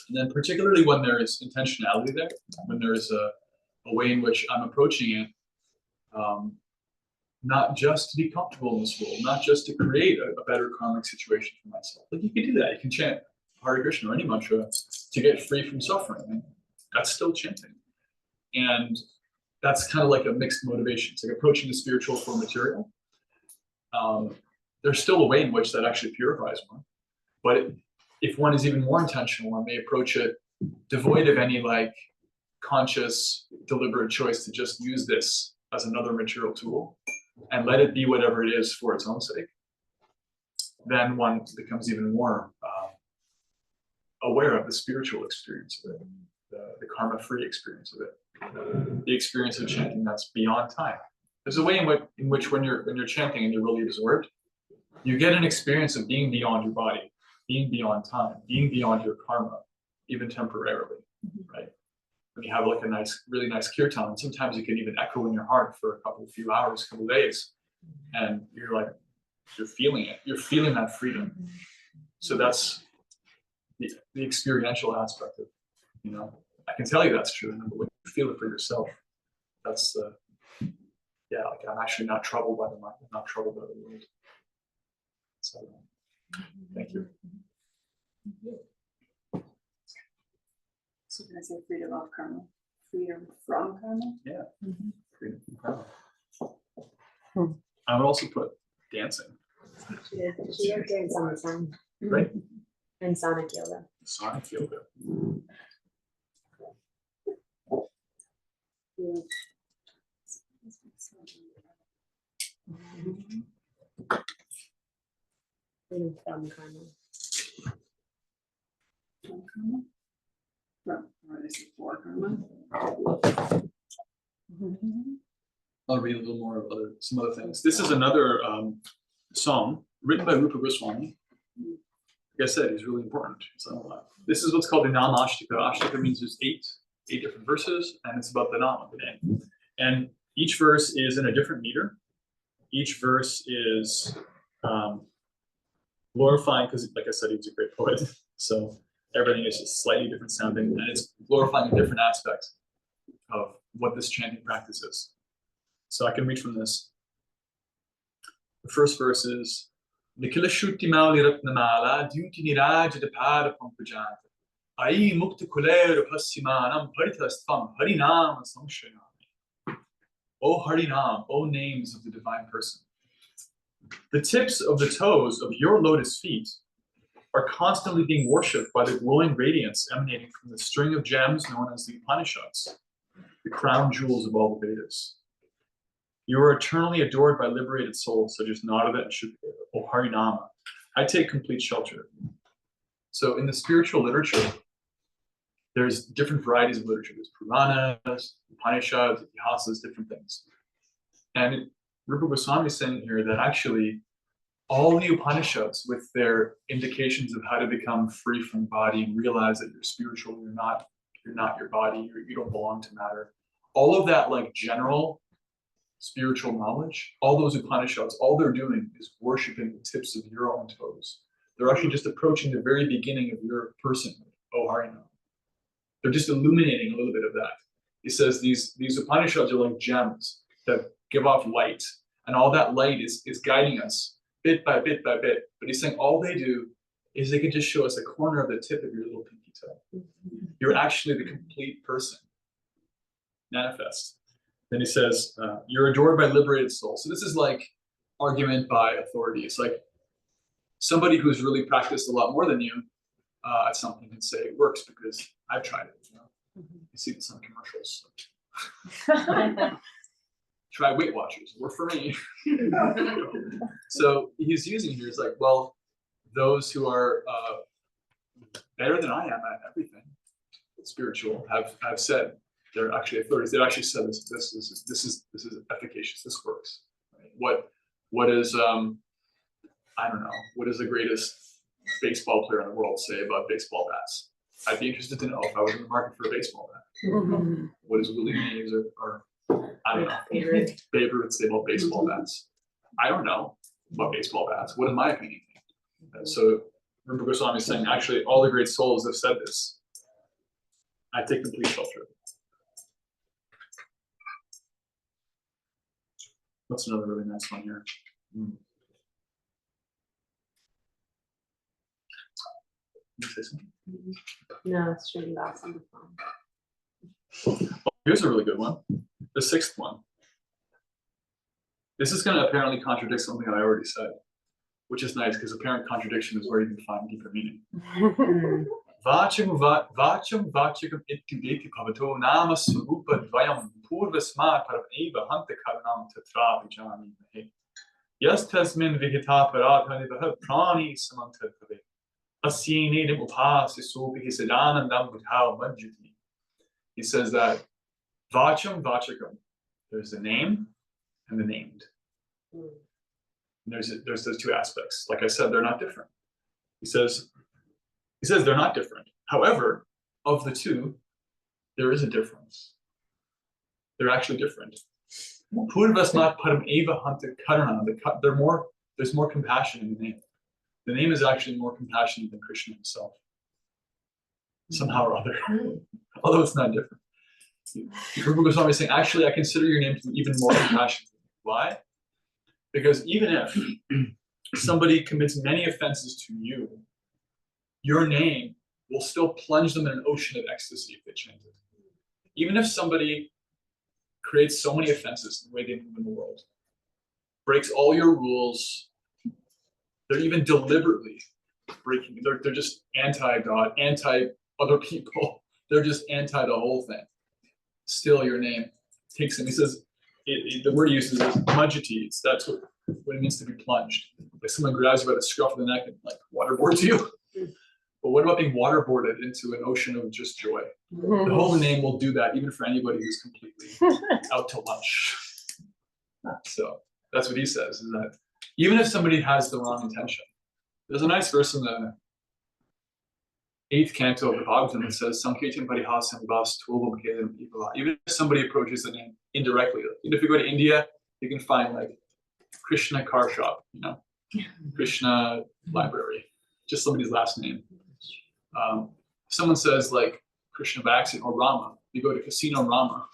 And then particularly when there is intentionality there, when there is a way in which I'm approaching it, not just to be comfortable in this world, not just to create a better karmic situation for myself. Like you can do that. You can chant Hare Krishna or any mantra to get free from suffering. And that's still chanting. And that's kind of like a mixed motivation. It's like approaching the spiritual for material. There's still a way in which that actually purifies one. But if one is even more intentional, one may approach it devoid of any like conscious, deliberate choice to just use this as another material tool and let it be whatever it is for its own sake, then one becomes even more aware of the spiritual experience of it, the karma-free experience of it, the experience of chanting that's beyond time. There's a way in which when you're chanting and you're really absorbed, you get an experience of being beyond your body, being beyond time, being beyond your karma, even temporarily, right? When you have like a really nice kirtan, sometimes you can even echo in your heart for a few hours, couple days, and you're feeling it. You're feeling that freedom. So that's the experiential aspect of, I can tell you that's true, but when you feel it for yourself, that's like I'm actually not troubled by the mind, I'm not troubled by the world. So thank you. So can I say freedom of karma? Freedom from karma? Yeah. Freedom from karma. I would also put dancing. Yeah, she had dance on the song. Right. And sonic yoga. Sonic yoga. Freedom from karma. From karma? Or is it for karma? I'll read a little more of some other things. This is another song written by Rupa Goswami. Like I said, he's really important. So this is what's called the Nam Ashtaka. Ashtaka means there's eight different verses, and it's about the Nam of the name. And each verse is in a different meter. Each verse is glorifying, because like I said, he was a great poet. So everything is just slightly different sounding, and it's glorifying a different aspect of what this chanting practice is. So I can read from this. The first verse is Nikila Shuti Mauli Ratnamala, Duty Niraj the Pada Pampajanta. Ai Mukta Kulera Pasimanam Paritastvam Harinam Samshanami. O Harinam, O names of the divine person. The tips of the toes of your lotus feet are constantly being worshipped by the glowing radiance emanating from the string of gems known as the Upanishads, the crown jewels of all the Vedas. You are eternally adored by liberated souls such as Narada and Shukadeva, O Harinama. I take complete shelter. So in the spiritual literature, there's different varieties of literature. There's Puranas, Upanishads, Itihasas, different things. And Rupa Goswami is saying here that actually all the Upanishads, with their indications of how to become free from the body and realize that you're spiritual, you're not your body, you don't belong to matter. All of that like general spiritual knowledge, all those Upanishads, all they're doing is worshiping the tips of your own toes. They're actually just approaching the very beginning of your personhood, O Harinam. They're just illuminating a little bit of that. He says these Upanishads are like gems that give off light, and all that light is guiding us bit by bit by bit. But he's saying all they do is they can just show us a corner of the tip of your little pinky toe. You're actually the complete person. Manifest. Then he says, you're adored by liberated souls. So this is like argument by authority. It's like somebody who's really practiced a lot more than you at something can say it works because I've tried it. You know? You see this on commercials. Try Weight Watchers, work for me. So he's using here, it's like, well, those who are better than I am at everything spiritual have said they're actually authorities. They've actually said this is efficacious. This works. Right? What is I don't know. What does the greatest baseball player in the world say about baseball bats? I'd be interested to know if I was in the market for a baseball bat. What does Willie Mays or I don't know. Babe Ruth say about baseball bats. I don't know about baseball bats. What is my opinion? So Rupa Goswami is saying, actually, all the great souls have said this. I take complete shelter. What's another really nice one here? Can you say something? No, it's shooting off on the phone. Oh, here's a really good one. The sixth one. This is going to apparently contradict something that I already said, which is nice because apparent contradiction is where you can find deeper meaning. Vacham vachikam ityudeti pavato nama swarupa dvayam purvasmat paraveva hanta karanam tatra vijani mahe. Yas tasmin vigita paradhani vaha prani samantadhave. Asyene nim upasi sopi hisadanandam budhao manjuti. He says that Vacham Vachikam, there's the name and the named. And there's those two aspects. Like I said, they're not different. He says they're not different. However, of the two, there is a difference. They're actually different. Purvasmat param eva hanta karana. There's more compassion in the name. The name is actually more compassionate than Krishna himself. Somehow or other. Although it's not different. Rupa Goswami is saying, actually, I consider your name to be even more compassionate. Why? Because even if somebody commits many offenses to you, your name will still plunge them in an ocean of ecstasy if they chant it. Even if somebody creates so many offenses in the way they move in the world, breaks all your rules, they're even deliberately breaking, they're just anti-God, anti-other people, they're just anti the whole thing. Still your name takes him. He says, the word he uses is majiti. That's what it means to be plunged. Like someone grabs you by the scruff of the neck and like waterboards you. But what about being waterboarded into an ocean of just joy? The holy name will do that even for anybody who's completely out to lunch. So that's what he says, is that even if somebody has the wrong intention, there's a nice verse in the 8th canto of the Bhagavatam that says, Sankirtan Parihasam Vas Tulvam Kedam Ipala. Even if somebody approaches the name indirectly, even if you go to India, you can find like Krishna car shop, Krishna library, just somebody's last name. Someone says like Krishna by accident or Rama, you go to Casino Rama,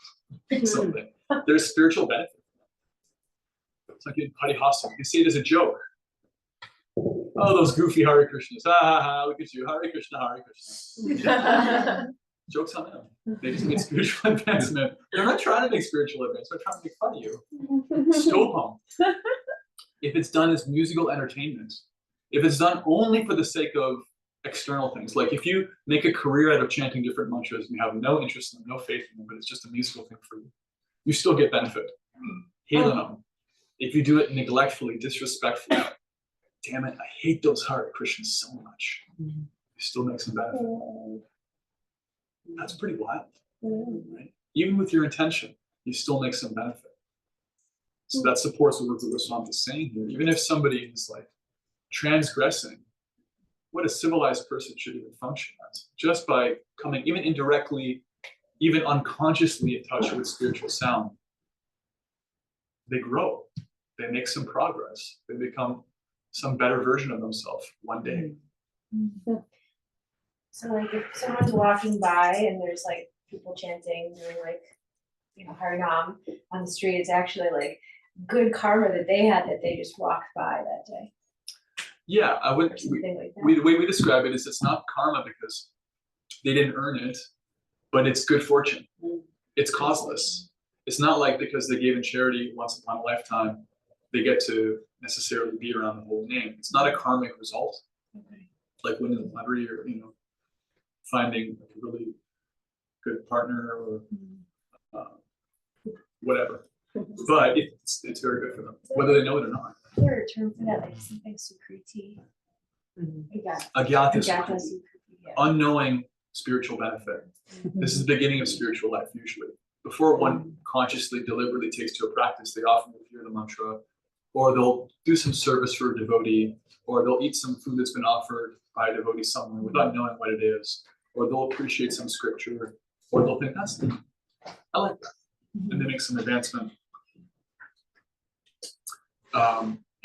something. There's spiritual benefit. It's like in parihasa. You can say it as a joke. Oh, those goofy Hare Krishnas. Ha ha ha, look at you. Hare Krishna, Hare Krishna. Joke's on them. They just make spiritual advancement. They're not trying to make spiritual advancement. They're trying to make fun of you. Stop them. If it's done as musical entertainment, if it's done only for the sake of external things, like if you make a career out of chanting different mantras and you have no interest in them, no faith in them, but it's just a musical thing for you, you still get benefit. Helanam. If you do it neglectfully, disrespectfully, damn it, I hate those Hare Krishnas so much. You still make some benefit. That's pretty wild, right? Even with your intention, you still make some benefit. So that supports what Rupa Goswami is saying here. Even if somebody is like transgressing what a civilized person should even function as, just by coming even indirectly, even unconsciously in touch with spiritual sound, they grow, they make some progress, they become some better version of themselves one day. So like if someone's walking by and there's like people chanting, doing like, you know, Harinam on the street, it's actually like good karma that they had that they just walked by that day. Yeah, I would. Or something like that. The way we describe it is it's not karma because they didn't earn it, but it's good fortune. It's causeless. It's not like because they gave in charity once upon a lifetime, they get to necessarily be around the whole name. It's not a karmic result. Like winning the lottery or, you know, finding like a really good partner or whatever. But it's very good for them, whether they know it or not. Is there a term for that, like something sukriti? Agyata Agyata sukriti. sukriti, yeah. Unknowing spiritual benefit. This is the beginning of spiritual life usually. Before one consciously, deliberately takes to a practice, they often will hear the mantra, or they'll do some service for a devotee, or they'll eat some food that's been offered by a devotee somewhere without knowing what it is, or they'll appreciate some scripture, or they'll think, that's neat. I like that. And they make some advancement.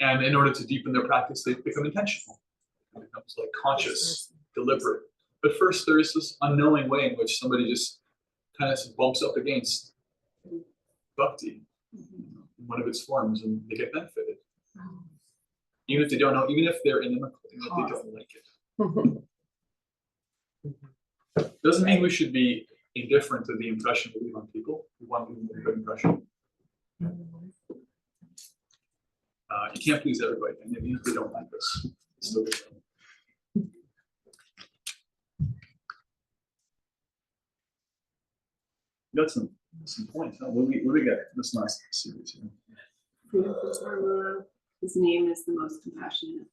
And in order to deepen their practice, they become intentional. It becomes like conscious, deliberate. But first, there is this unknowing way in which somebody just kind of bumps up against bhakti, in one of its forms, and they get benefited. Even if they don't know, even if they're inimical, even if they don't like it. Doesn't mean we should be indifferent to the impression we leave on people. We want to leave a good impression. You can't please everybody, and even if they don't like us, it's still good. Got some points. Huh? What do we got? This nice series here. His name is the most compassionate.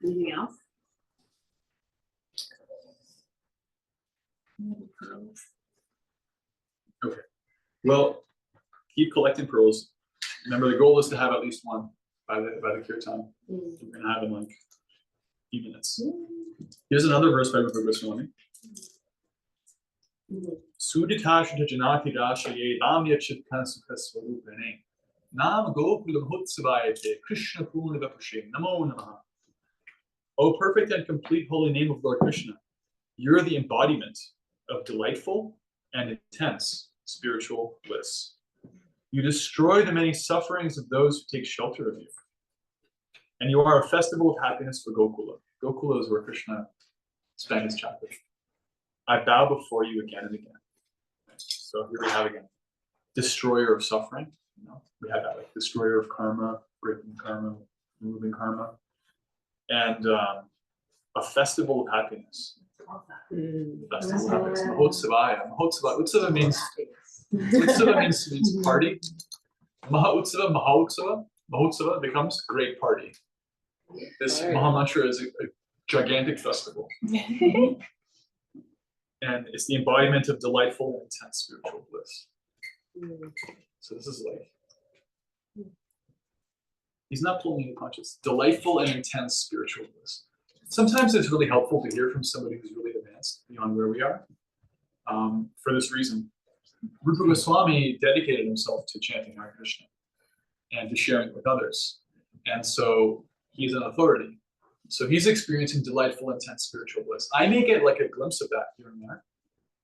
Anything else? Okay. Well, keep collecting pearls. Remember, the goal is to have at least one by the kirtan. We're gonna have in like a few minutes. Here's another verse by Rupa Goswami. Suditashta janati dashaye damya chitkana sukha swarupane nam gokulam hutsavayate Krishna purna vapushe namo namaha. O perfect and complete holy name of Lord Krishna, you're the embodiment of delightful and intense spiritual bliss. You destroy the many sufferings of those who take shelter of you. And you are a festival of happiness for Gokula. Gokula is where Krishna spent his childhood. I bow before you again and again. So here we have again, destroyer of suffering. You know, we have that like destroyer of karma, breaking karma, removing karma, and a festival of happiness. Festival of happiness. Mahotsavaya. Mahotsava. Utsava means party. Mahotsava becomes great party. This Mahamantra is a gigantic festival. And it's the embodiment of delightful and intense spiritual bliss. So this is like, he's not pulling any punches. Delightful and intense spiritual bliss. Sometimes it's really helpful to hear from somebody who's really advanced beyond where we are. For this reason, Rupa Goswami dedicated himself to chanting Hare Krishna and to sharing it with others. And so he's an authority. So he's experiencing delightful, intense spiritual bliss. I may get like a glimpse of that here and there,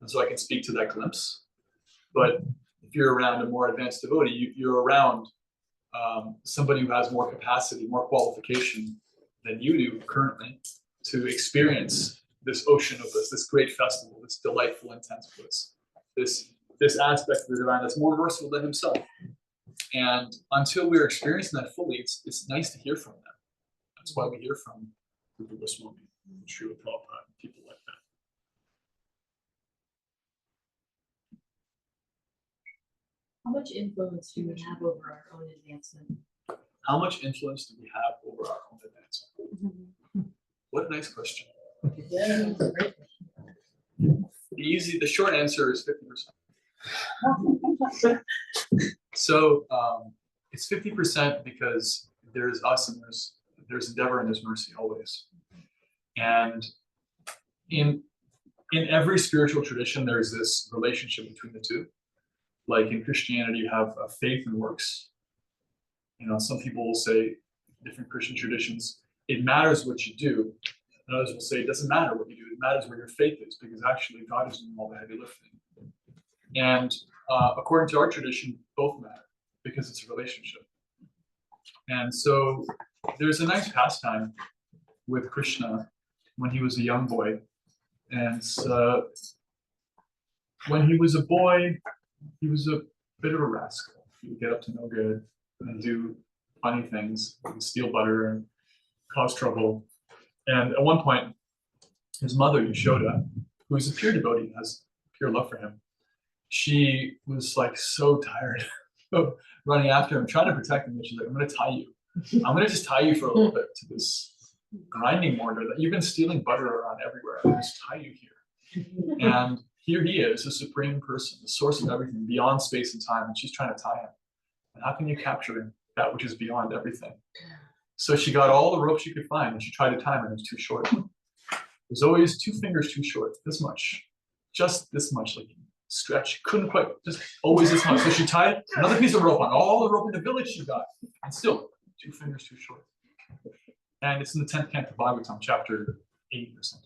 and so I can speak to that glimpse. But if you're around a more advanced devotee, you're around somebody who has more capacity, more qualification than you do currently to experience this ocean of bliss, this great festival, this delightful, intense bliss, this aspect of the divine that's more merciful than himself. And until we're experiencing that fully, it's nice to hear from them. That's why we hear from Rupa Goswami, Srila Prabhupada, and people like that. How much influence do we have over our own advancement? How much influence do we have over our own advancement? What a nice question. Yeah, great. The short answer is 50%. So it's 50% because there's us and there's endeavor and there's mercy always. And in every spiritual tradition, there's this relationship between the two. Like in Christianity, you have faith and works. You know, some people will say, different Christian traditions, it matters what you do. And others will say, it doesn't matter what you do, it matters where your faith is, because actually God is doing all the heavy lifting. And according to our tradition, both matter, because it's a relationship. And so there's a nice pastime with Krishna when he was a young boy. And when he was a boy, he was a bit of a rascal. He would get up to no good and do funny things, and steal butter and cause trouble. And at one point, his mother, Yashoda, who is a pure devotee and has pure love for him, she was like so tired of running after him, trying to protect him. And she's like, I'm going to tie you. I'm going to just tie you for a little bit to this grinding mortar that you've been stealing butter around everywhere. I'm going to just tie you here. And here he is, the supreme person, the source of everything, beyond space and time, and she's trying to tie him. And how can you capture that which is beyond everything? So she got all the rope she could find, and she tried to tie him, and it was too short. There's always 2 fingers too short, this much, just this much, like stretch. Couldn't quite, just always this much. So she tied another piece of rope on all the rope in the village she got, and still 2 fingers too short. And it's in the 10th canto of Bhagavatam, chapter 8 or something.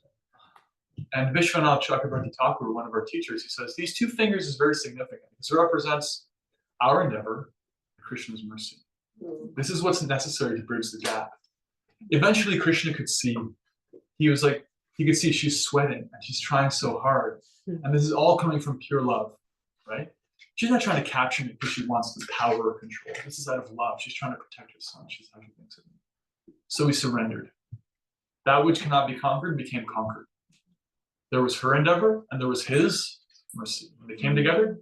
And Vishwanath Chakrabarti Thakur, one of our teachers, he says, these 2 fingers is very significant because it represents our endeavor, Krishna's mercy. This is what's necessary to bridge the gap. Eventually, Krishna could see, he could see she's sweating and she's trying so hard. And this is all coming from pure love, right? She's not trying to capture me because she wants the power or control. This is out of love. She's trying to protect her son. She's how she thinks of him. So he surrendered. That which cannot be conquered became conquered. There was her endeavor and there was his mercy. They came together,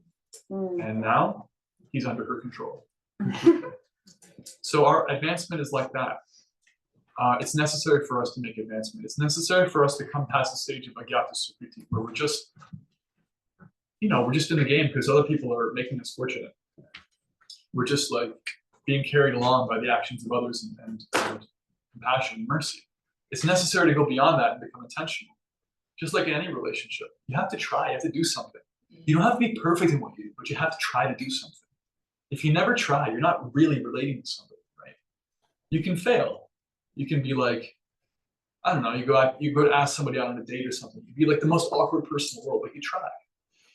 and now he's under her control. So our advancement is like that. It's necessary for us to make advancement. It's necessary for us to come past the stage of Agyata Sukriti, where we're just in the game because other people are making us fortunate. We're just like being carried along by the actions of others and compassion and mercy. It's necessary to go beyond that and become intentional. Just like in any relationship, you have to try, you have to do something. You don't have to be perfect in what you do, but you have to try to do something. If you never try, you're not really relating to somebody, right? You can fail. You can be like, I don't know, you go to ask somebody out on a date or something. You'd be like the most awkward person in the world, but you try.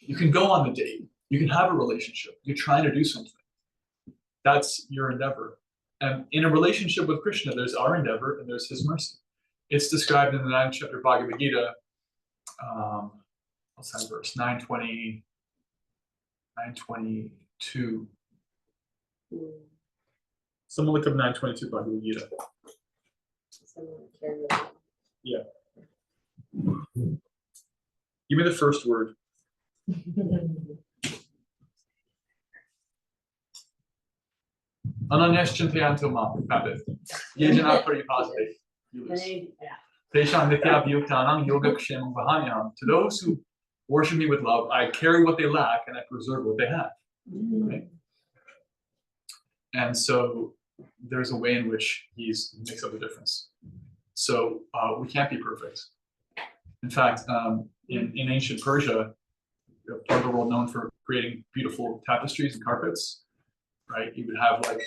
You can go on the date. You can have a relationship. You're trying to do something. That's your endeavor. And in a relationship with Krishna, there's our endeavor and there's his mercy. It's described in the 9th chapter of Bhagavad Gita. What's that verse? 922. Someone look up 922 Bhagavad Gita. Yeah. Give me the first word. Ananyas chintayanto mam. Found it. Yejana paripasade. To those who worship me with love, I carry what they lack and I preserve what they have. Right? And so there's a way in which he makes up the difference. So we can't be perfect. In fact, in ancient Persia, part of the world known for creating beautiful tapestries and carpets, right? You would have like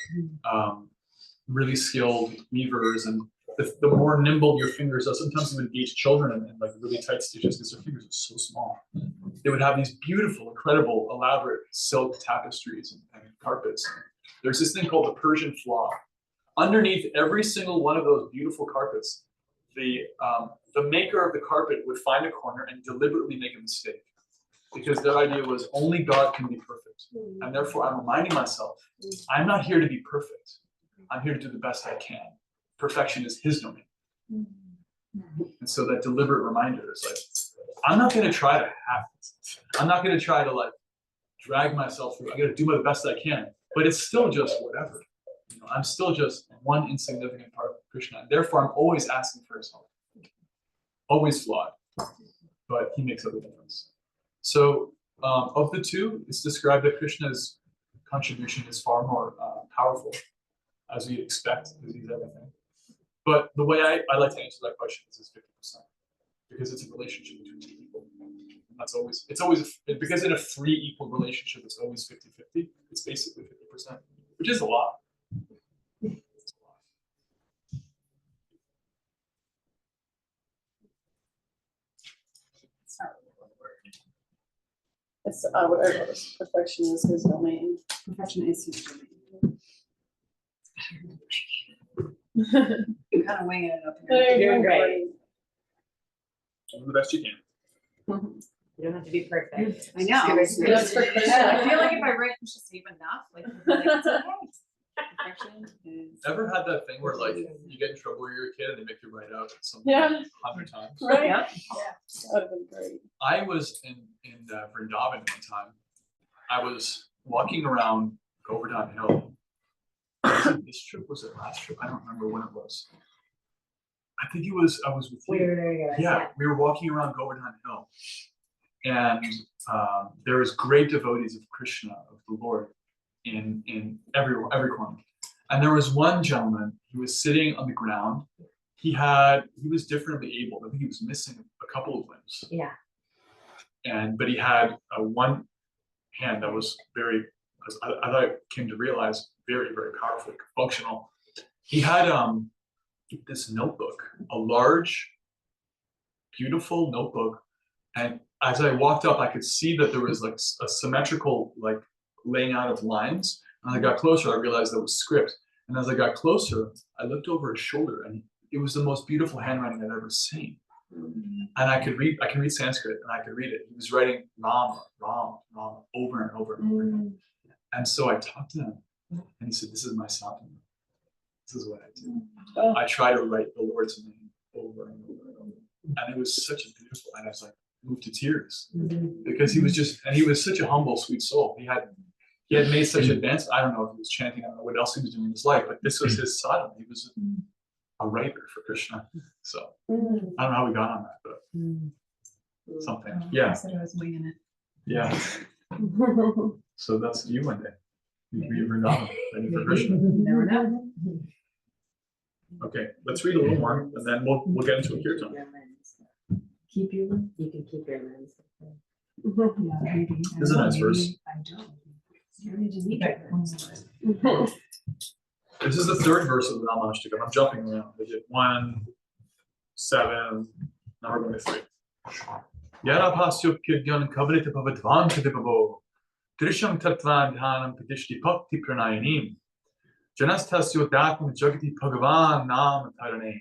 really skilled weavers, and the more nimble your fingers are, sometimes you would engage children in like really tight stitches because their fingers are so small. They would have these beautiful, incredible, elaborate silk tapestries and carpets. there's this thing called the Persian flaw. Underneath every single one of those beautiful carpets, the maker of the carpet would find a corner and deliberately make a mistake, because their idea was only God can be perfect, and therefore I'm reminding myself, I'm not here to be perfect. I'm here to do the best I can. Perfection is His domain. And so that deliberate reminder is like, I'm not going to try to have it. I'm not going to try to like drag myself through. I got to do the best I can, but it's still just whatever. You know, I'm still just one insignificant part of Krishna. And therefore, I'm always asking for His help. Always flawed, but He makes up the difference. So of the two, it's described that Krishna's contribution is far more powerful, as we expect, because He's everything. But the way I like to answer that question is 50%, because it's a relationship between two people. And that's always, because in a free equal relationship, it's always 50-50. It's basically 50%, which is a lot. It's a lot. It's not really one word. It's whatever, perfection is His domain. Perfection is His domain. You're kind of winging it up here. You're doing great. Do the best you can. You don't have to be perfect. I know. Just give it- That's for Krishna. I feel like if I write Krishna Save enough, like, people are like, it's okay. Perfection is. Ever had that thing where like you get in trouble when you're a kid and they make you write out something Yeah. 100 times? Right? Yeah. That would have been great. I was in Vrindavan one time. I was walking around Govardhan Hill. This trip was it last trip? I don't remember when it was. I think it was. I was with you. Yeah, we were walking around Govardhan Hill, and there was great devotees of Krishna, of the Lord, in every corner. And there was one gentleman who was sitting on the ground. He was differently abled. I think he was missing a couple of limbs. Yeah. But he had one hand that was very, as I came to realize, very, very powerful, functional. He had this notebook, a large, beautiful notebook. And as I walked up, I could see that there was like a symmetrical like laying out of lines. And as I got closer, I realized that was script. And as I got closer, I looked over his shoulder, and it was the most beautiful handwriting I'd ever seen. And I can read Sanskrit, and I could read it. He was writing Rama, Rama, Rama over and over and over again. And so I talked to him, and he said, "This is my sadhana. This is what I do. Oh. I try to write the Lord's name over and over and over." And it was such a beautiful, and I was like moved to tears, because he was such a humble, sweet soul. He had made such advance. I don't know if he was chanting, I don't know what else he was doing in his life, but this was his sadhana. He was a writer for Krishna. So I don't know how we got on that, but something. I Yeah. said I was winging it. Yeah. So that's you one day. You were not ready for Krishna. Never know. Okay, let's read a little more, and then we'll get into a kirtan. Keep your lens. You can keep your lens. This is a nice verse. I don't. You need to need it. This is the third verse of the Namastakam. I'm jumping around. I did 1, 7, now we're going to 3. Yarapasyo Pyagyan Kavalita Pavadvan Kadipavo. Trisham Tatvan Dhanam Padishti Bhakti Pranayanim. Janastasyo Datam Jagati Bhagavan Nam Tarane.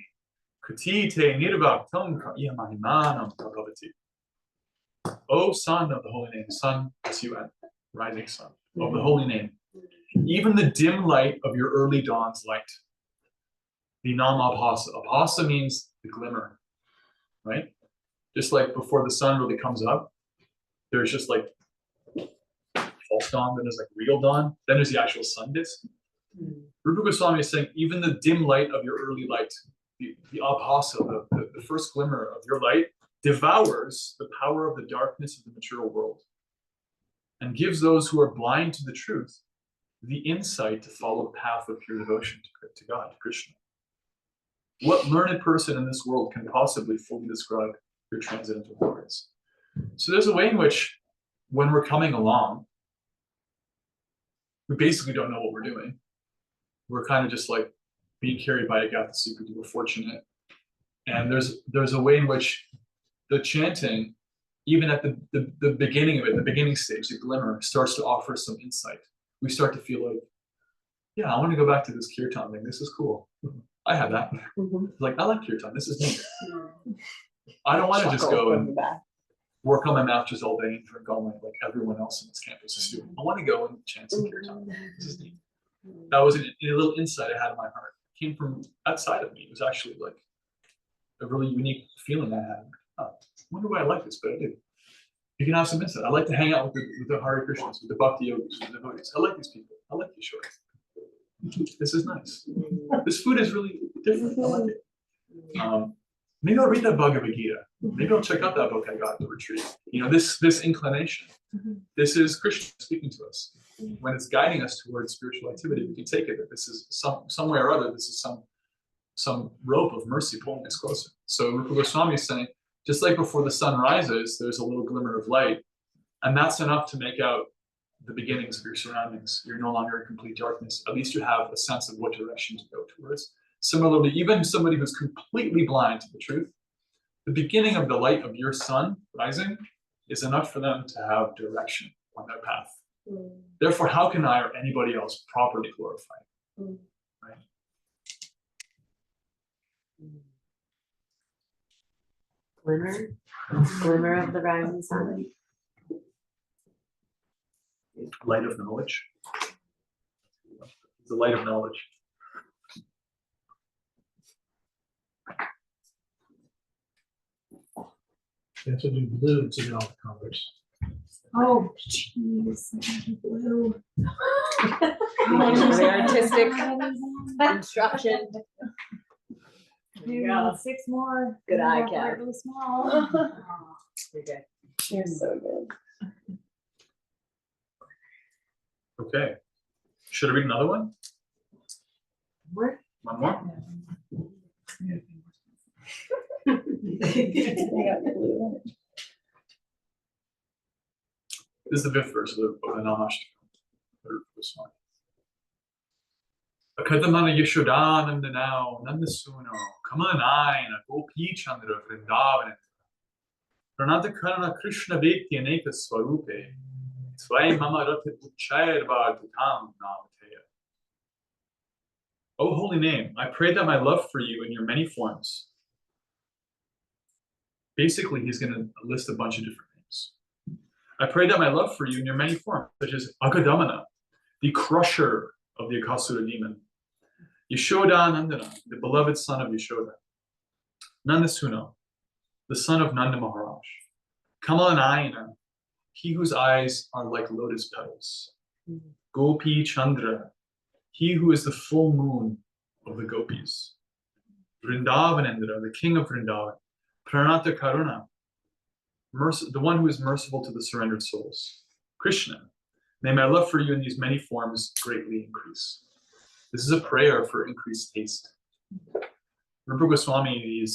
Kutite Nirvaktam Yamahimanam Bhagavati. O Son of the Holy Name, Sun, S-U-N, rising sun, of the Holy Name, even the dim light of your early dawn's light. The Nam Abhasa. Abhasa means the glimmer, right? Just like before the sun really comes up, there's just like false dawn, then there's like real dawn, then there's the actual sun disk. Rupa Goswami is saying, even the dim light of your early light, the Abhasa, the first glimmer of your light, devours the power of the darkness of the material world and gives those who are blind to the truth the insight to follow the path of pure devotion to God, to Krishna. What learned person in this world can possibly fully describe your transcendental glories? So there's a way in which, when we're coming along, we basically don't know what we're doing. We're kind of just like being carried by Agatha Secret. We're fortunate. And there's a way in which the chanting, even at the beginning of it, the beginning stage, the glimmer, starts to offer some insight. We start to feel like yeah, I want to go back to this kirtan thing. This is cool. I had that. Like, I like kirtan. This is neat. I don't want to just go and work on my mouth just all day and drink all night like everyone else in this campus is doing. I want to go and chant some kirtan. This is neat. That was a little insight I had in my heart. It came from outside of me. It was actually like a really unique feeling I had. Oh, I wonder why I like this, but I do. You can have some insight. I like to hang out with the Hare Krishnas, with the Bhakti Yogis, with the devotees. I like these people. I like these shorts. This is nice. This food is really different. I like it. Maybe I'll read that Bhagavad Gita. Maybe I'll check out that book I got at the retreat. You know, this inclination. This is Krishna speaking to us. When it's guiding us towards spiritual activity, we can take it that this is some way or other. This is some rope of mercy pulling us closer. So Rupa Goswami is saying, just like before the sun rises, there's a little glimmer of light, and that's enough to make out the beginnings of your surroundings. You're no longer in complete darkness. At least you have a sense of what direction to go towards. Similarly, even somebody who's completely blind to the truth, the beginning of the light of your sun rising is enough for them to have direction on their path. Therefore, how can I or anybody else properly glorify it? Right? Glimmer of the rising sun. Light of knowledge. The light of knowledge. You have to do blue to get all the colors. Oh, jeez, blue. Very artistic instruction. Yeah. 6 more. Good eye, Cat. Kat. Really small. You're good. You're so good. Okay. Should I read another one? More? One more? This is the 5th verse of the Namashtakam. Akadamana Yashodananda now, Nandasuno, Kamanayana, Gopi Chandra, Vrindavan, Pranata Karana Krishna Bhakti Aneka Swarupe, Svai Mama Rata Uchayar Bhagatam Namateya. O holy name, I pray that my love for you in your many forms. Basically, he's going to list a bunch of different names. I pray that my love for you in your many forms, such as Akadamana, the crusher of the Akasura demon, Yashoda Nandana, the beloved son of Yashoda, Nandasuno, the son of Nanda Maharaj, Kamalanayana, he whose eyes are like lotus petals, Gopi Chandra, he who is the full moon of the gopis, Vrindavanendra, the king of Vrindavan, Pranata Karuna, the one who is merciful to the surrendered souls, Krishna, may my love for you in these many forms greatly increase. This is a prayer for increased taste. Rupa Goswami,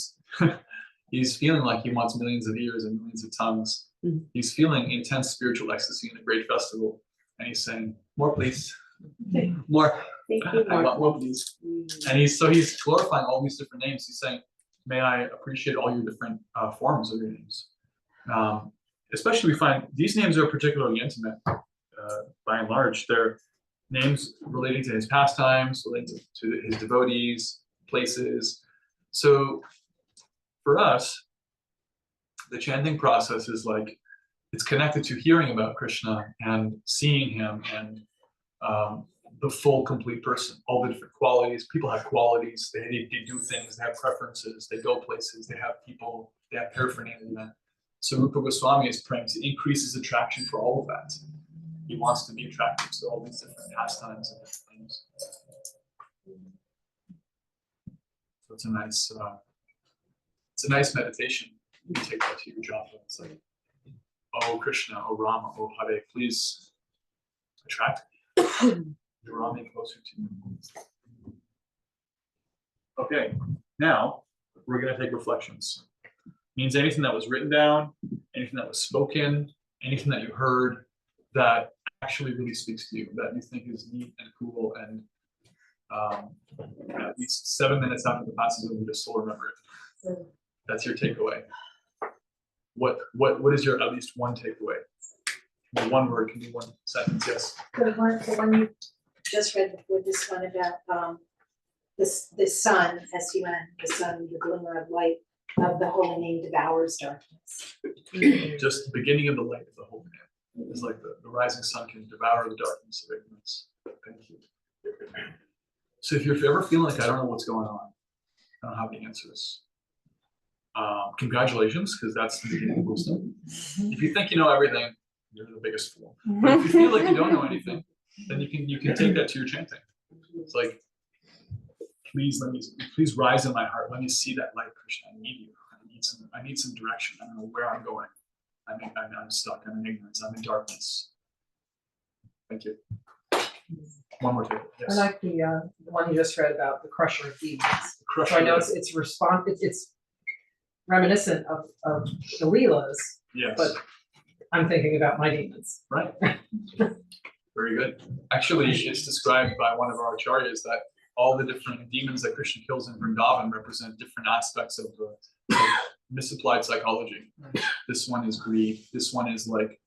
he's feeling like he wants millions of ears and millions of tongues. He's feeling intense spiritual ecstasy in a great festival. And he's saying, more please, more. I want more please. And he's glorifying all these different names. He's saying, may I appreciate all your different forms of your names. Especially we find these names are particularly intimate by and large. They're names relating to his pastimes, relating to his devotees, places. So for us, the chanting process is like, it's connected to hearing about Krishna and seeing him and the full, complete person, all the different qualities. People have qualities, they do things, they have preferences, they go places, they have people, they have paraphernalia. So Rupa Goswami is praying to increase his attraction for all of that. He wants to be attracted to all these different pastimes and different things. So it's a nice meditation. You can take that to your job. It's like, oh Krishna, oh Rama, oh Hare, please attract me. Draw me closer to you. Okay, now we're going to take reflections. Means anything that was written down, anything that was spoken, anything that you heard that actually really speaks to you, that you think is neat and cool, and at least 7 minutes after the class is over, you still remember it. That's your takeaway. What is your at least one takeaway? One word, can be one sentence, yes. The one you just read before this one about the sun, S-U-N, the sun, the glimmer of light of the holy name devours darkness. Just the beginning of the light of the holy name. It's like the rising sun can devour the darkness of ignorance. Thank you. So if you're ever feeling like I don't know what's going on, I don't have the answers. Congratulations, because that's the beginning of wisdom. If you think you know everything, you're the biggest fool. But if you feel like you don't know anything, then you can take that to your chanting. It's like, please rise in my heart. Let me see that light, Krishna. I need you. I need some direction. I don't know where I'm going. I'm stuck. I'm in ignorance. I'm in darkness. Thank you. One more time. I Yes. like the one you just read about the crusher of demons. Crusher. So I know it's reminiscent of the Leelas, Yes. but I'm thinking about my demons. Right. Very good. Actually, it's described by one of our acharyas that all the different demons that Krishna kills in Vrindavan represent different aspects of misapplied psychology. This one is greed. This one is like,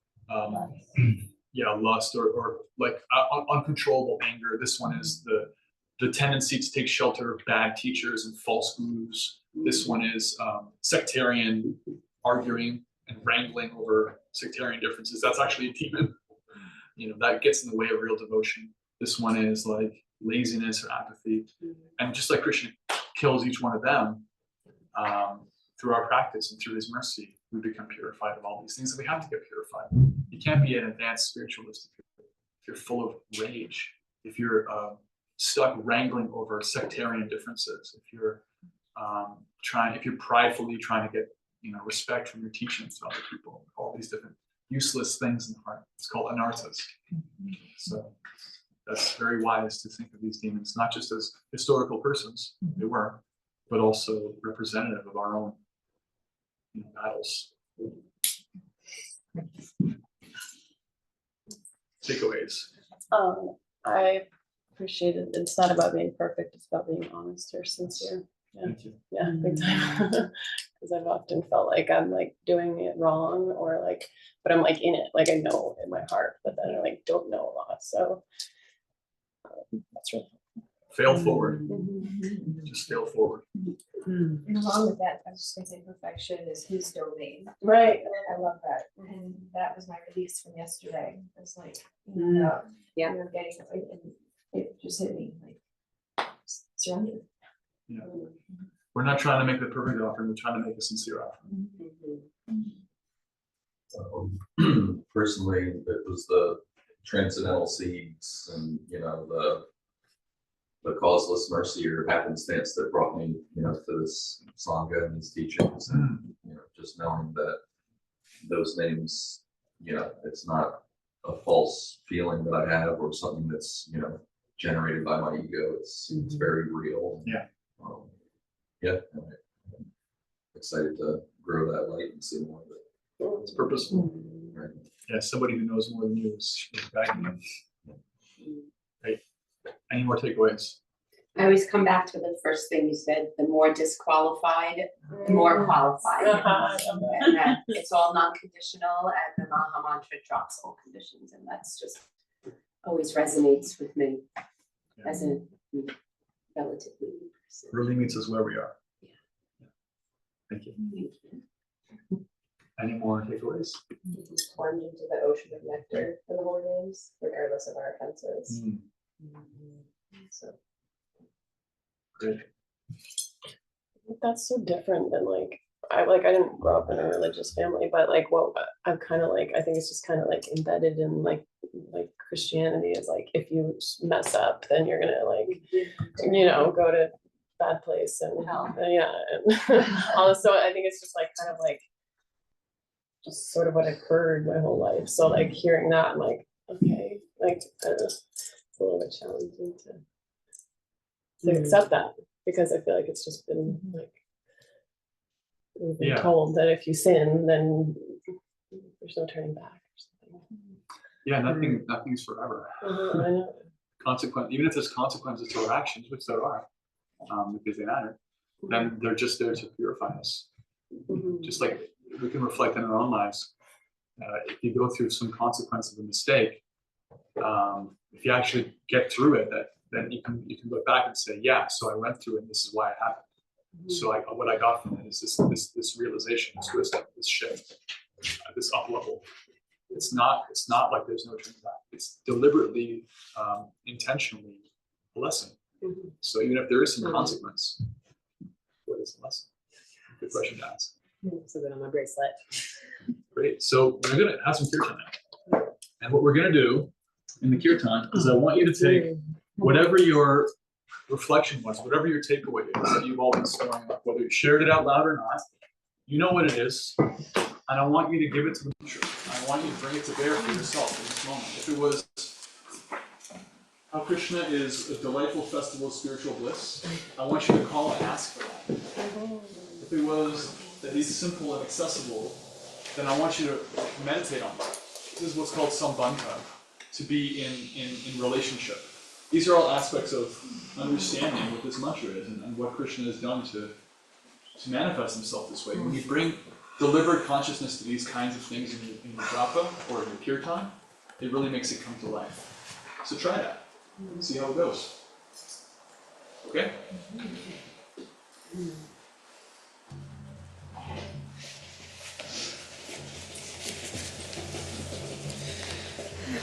lust or like uncontrollable anger. This one is the tendency to take shelter of bad teachers and false gurus. This one is sectarian arguing and wrangling over sectarian differences. That's actually a demon. That gets in the way of real devotion. This one is like laziness or apathy. And just like Krishna kills each one of them, through our practice and through his mercy, we become purified of all these things that we have to get purified. You can't be an advanced spiritualist if you're full of rage, if you're stuck wrangling over sectarian differences, if you're pridefully trying to get respect from your teachings to other people, all these different useless things in the heart. It's called anarthas. So that's very wise to think of these demons not just as historical persons, they were, but also representative of our own battles. Takeaways. I appreciate it. It's not about being perfect, it's about being honest or sincere. Yeah. Thank you. Yeah, big time. Because I've often felt like I'm like doing it wrong or like, but I'm like in it, like I know in my heart, but then I like don't know a lot. So that's really Fail forward. Just fail forward. And along with that, I was just gonna say perfection is his domain. right. I love that. And that was my release from yesterday. It was like, Yeah. You're getting, and it just hit me like, surrender. Yeah. We're not trying to make the perfect offering, we're trying to make a sincere offering. Personally, it was the transcendental seeds and the causeless mercy or happenstance that brought me to this sangha and these teachings, and just knowing that those names, it's not a false feeling that I have or something that's generated by my ego. It's very real. Yeah. I'm excited to grow that light and see more of it. It's purposeful. Right. Yeah, somebody who knows more than you is guiding you. Right. Any more takeaways? I always come back to the first thing you said, the more disqualified, the more qualified. And that it's all non-conditional and the Maha Mantra drops all conditions, and that's just always resonates with me as a relatively new person. Really meets us where we are. Thank you. Any more takeaways? Just plunge into the ocean of nectar for the holy names, regardless of our offenses. So. Great. That's so different than like I didn't grow up in a religious family, but like what I'm kind of like I think it's just kind of like embedded in like Christianity is like if you mess up then you're gonna like go to bad place and Hell. and also I think it's just like kind of like just sort of what I've heard my whole life. So like hearing that I'm like okay, like I don't know, it's a little bit challenging to accept that because I feel like it's just been like we've been told that if you sin then there's no turning back or something. Yeah, nothing's forever. I know. Even if there's consequences to our actions, which there are, because they matter, then they're just there to purify us. Just like we can reflect in our own lives. If you go through some consequence of a mistake, if you actually get through it, then you can look back and say, yeah, so I went through it and this is why it happened. So what I got from it is this realization, this wisdom, this shift, this up level. It's not like there's no turning back. It's deliberately, intentionally a lesson. So even if there is some consequence, what is the lesson? Good question to ask. So good on my bracelet. Great. So we're gonna have some kirtan now. And what we're gonna do in the kirtan is I want you to take whatever your reflection was, whatever your takeaway is that you've all been storing up, whether you shared it out loud or not, you know what it is. And I want you to give it to the teacher. I want you to bring it to bear for yourself in this moment. If it was how Krishna is a delightful festival of spiritual bliss, I want you to call and ask for that. If it was that he's simple and accessible, then I want you to meditate on that. This is what's called sambandha, to be in relationship. These are all aspects of understanding what this mantra is and what Krishna has done to manifest himself this way. When you bring deliberate consciousness to these kinds of things in your japa or in your kirtan, it really makes it come to life. So try that. See how it goes. Okay?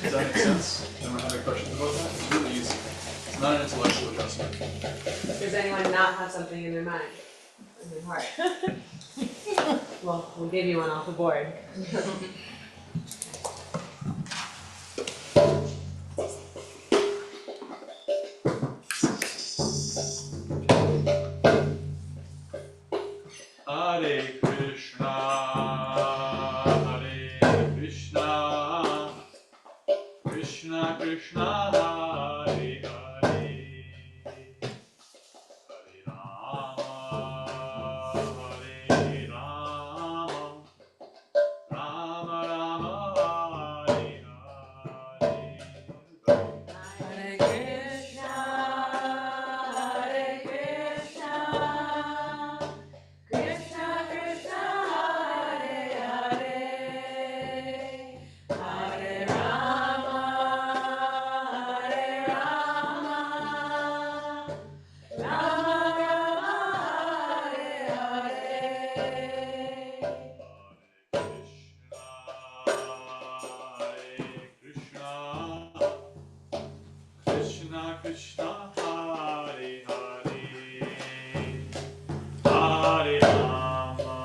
Does that make sense? Anyone have any questions about that? It's really easy. It's not an intellectual adjustment. Does anyone not have something in their mind? In their heart? Well, we'll give you one off the board. Hare Krishna, Krishna Krishna, Hare Hare, Hare Rama, Hare Rama, Rama Rama, Hare Hare. Hare Krishna, Hare Krishna, Krishna Krishna, Hare Hare, Hare Rama, Hare Rama, Rama Rama, Hare Hare. Krishna Krishna, Hare Hare, Hare Rama,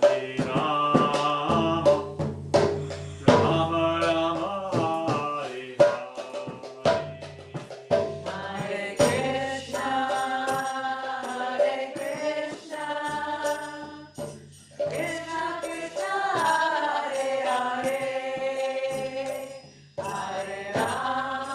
Hare Rama, Rama Rama, Hare Hare. Hare Krishna, Hare Krishna, Krishna Krishna, Hare Hare, Hare Rama,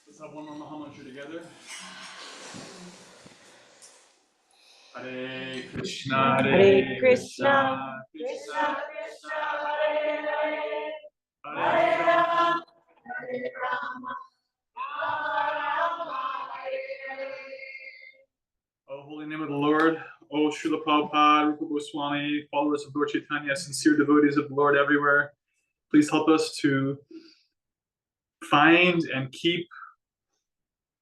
Let's have one more Maha Mantra together. Hare Krishna, Hare Krishna, Krishna Krishna, Hare Hare, Hare Rama, Hare Rama, Rama Rama, Hare Hare. O holy name of the Lord, O Srila Prabhupada, Rupa Goswami, followers of Lord Chaitanya, sincere devotees of the Lord everywhere, please help us to find and keep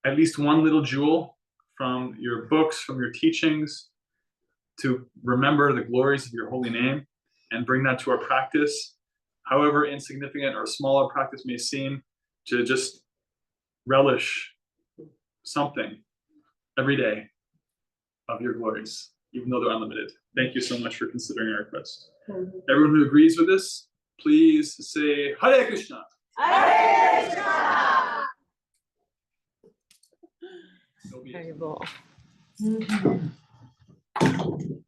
at least one little jewel from your books, from your teachings, to remember the glories of your holy name and bring that to our practice, however insignificant or small our practice may seem, to just relish something every day of your glories, even though they're unlimited. Thank you so much for considering our request. Everyone who agrees with this, please say Hare Krishna. Hare Krishna. So be it. Very cool.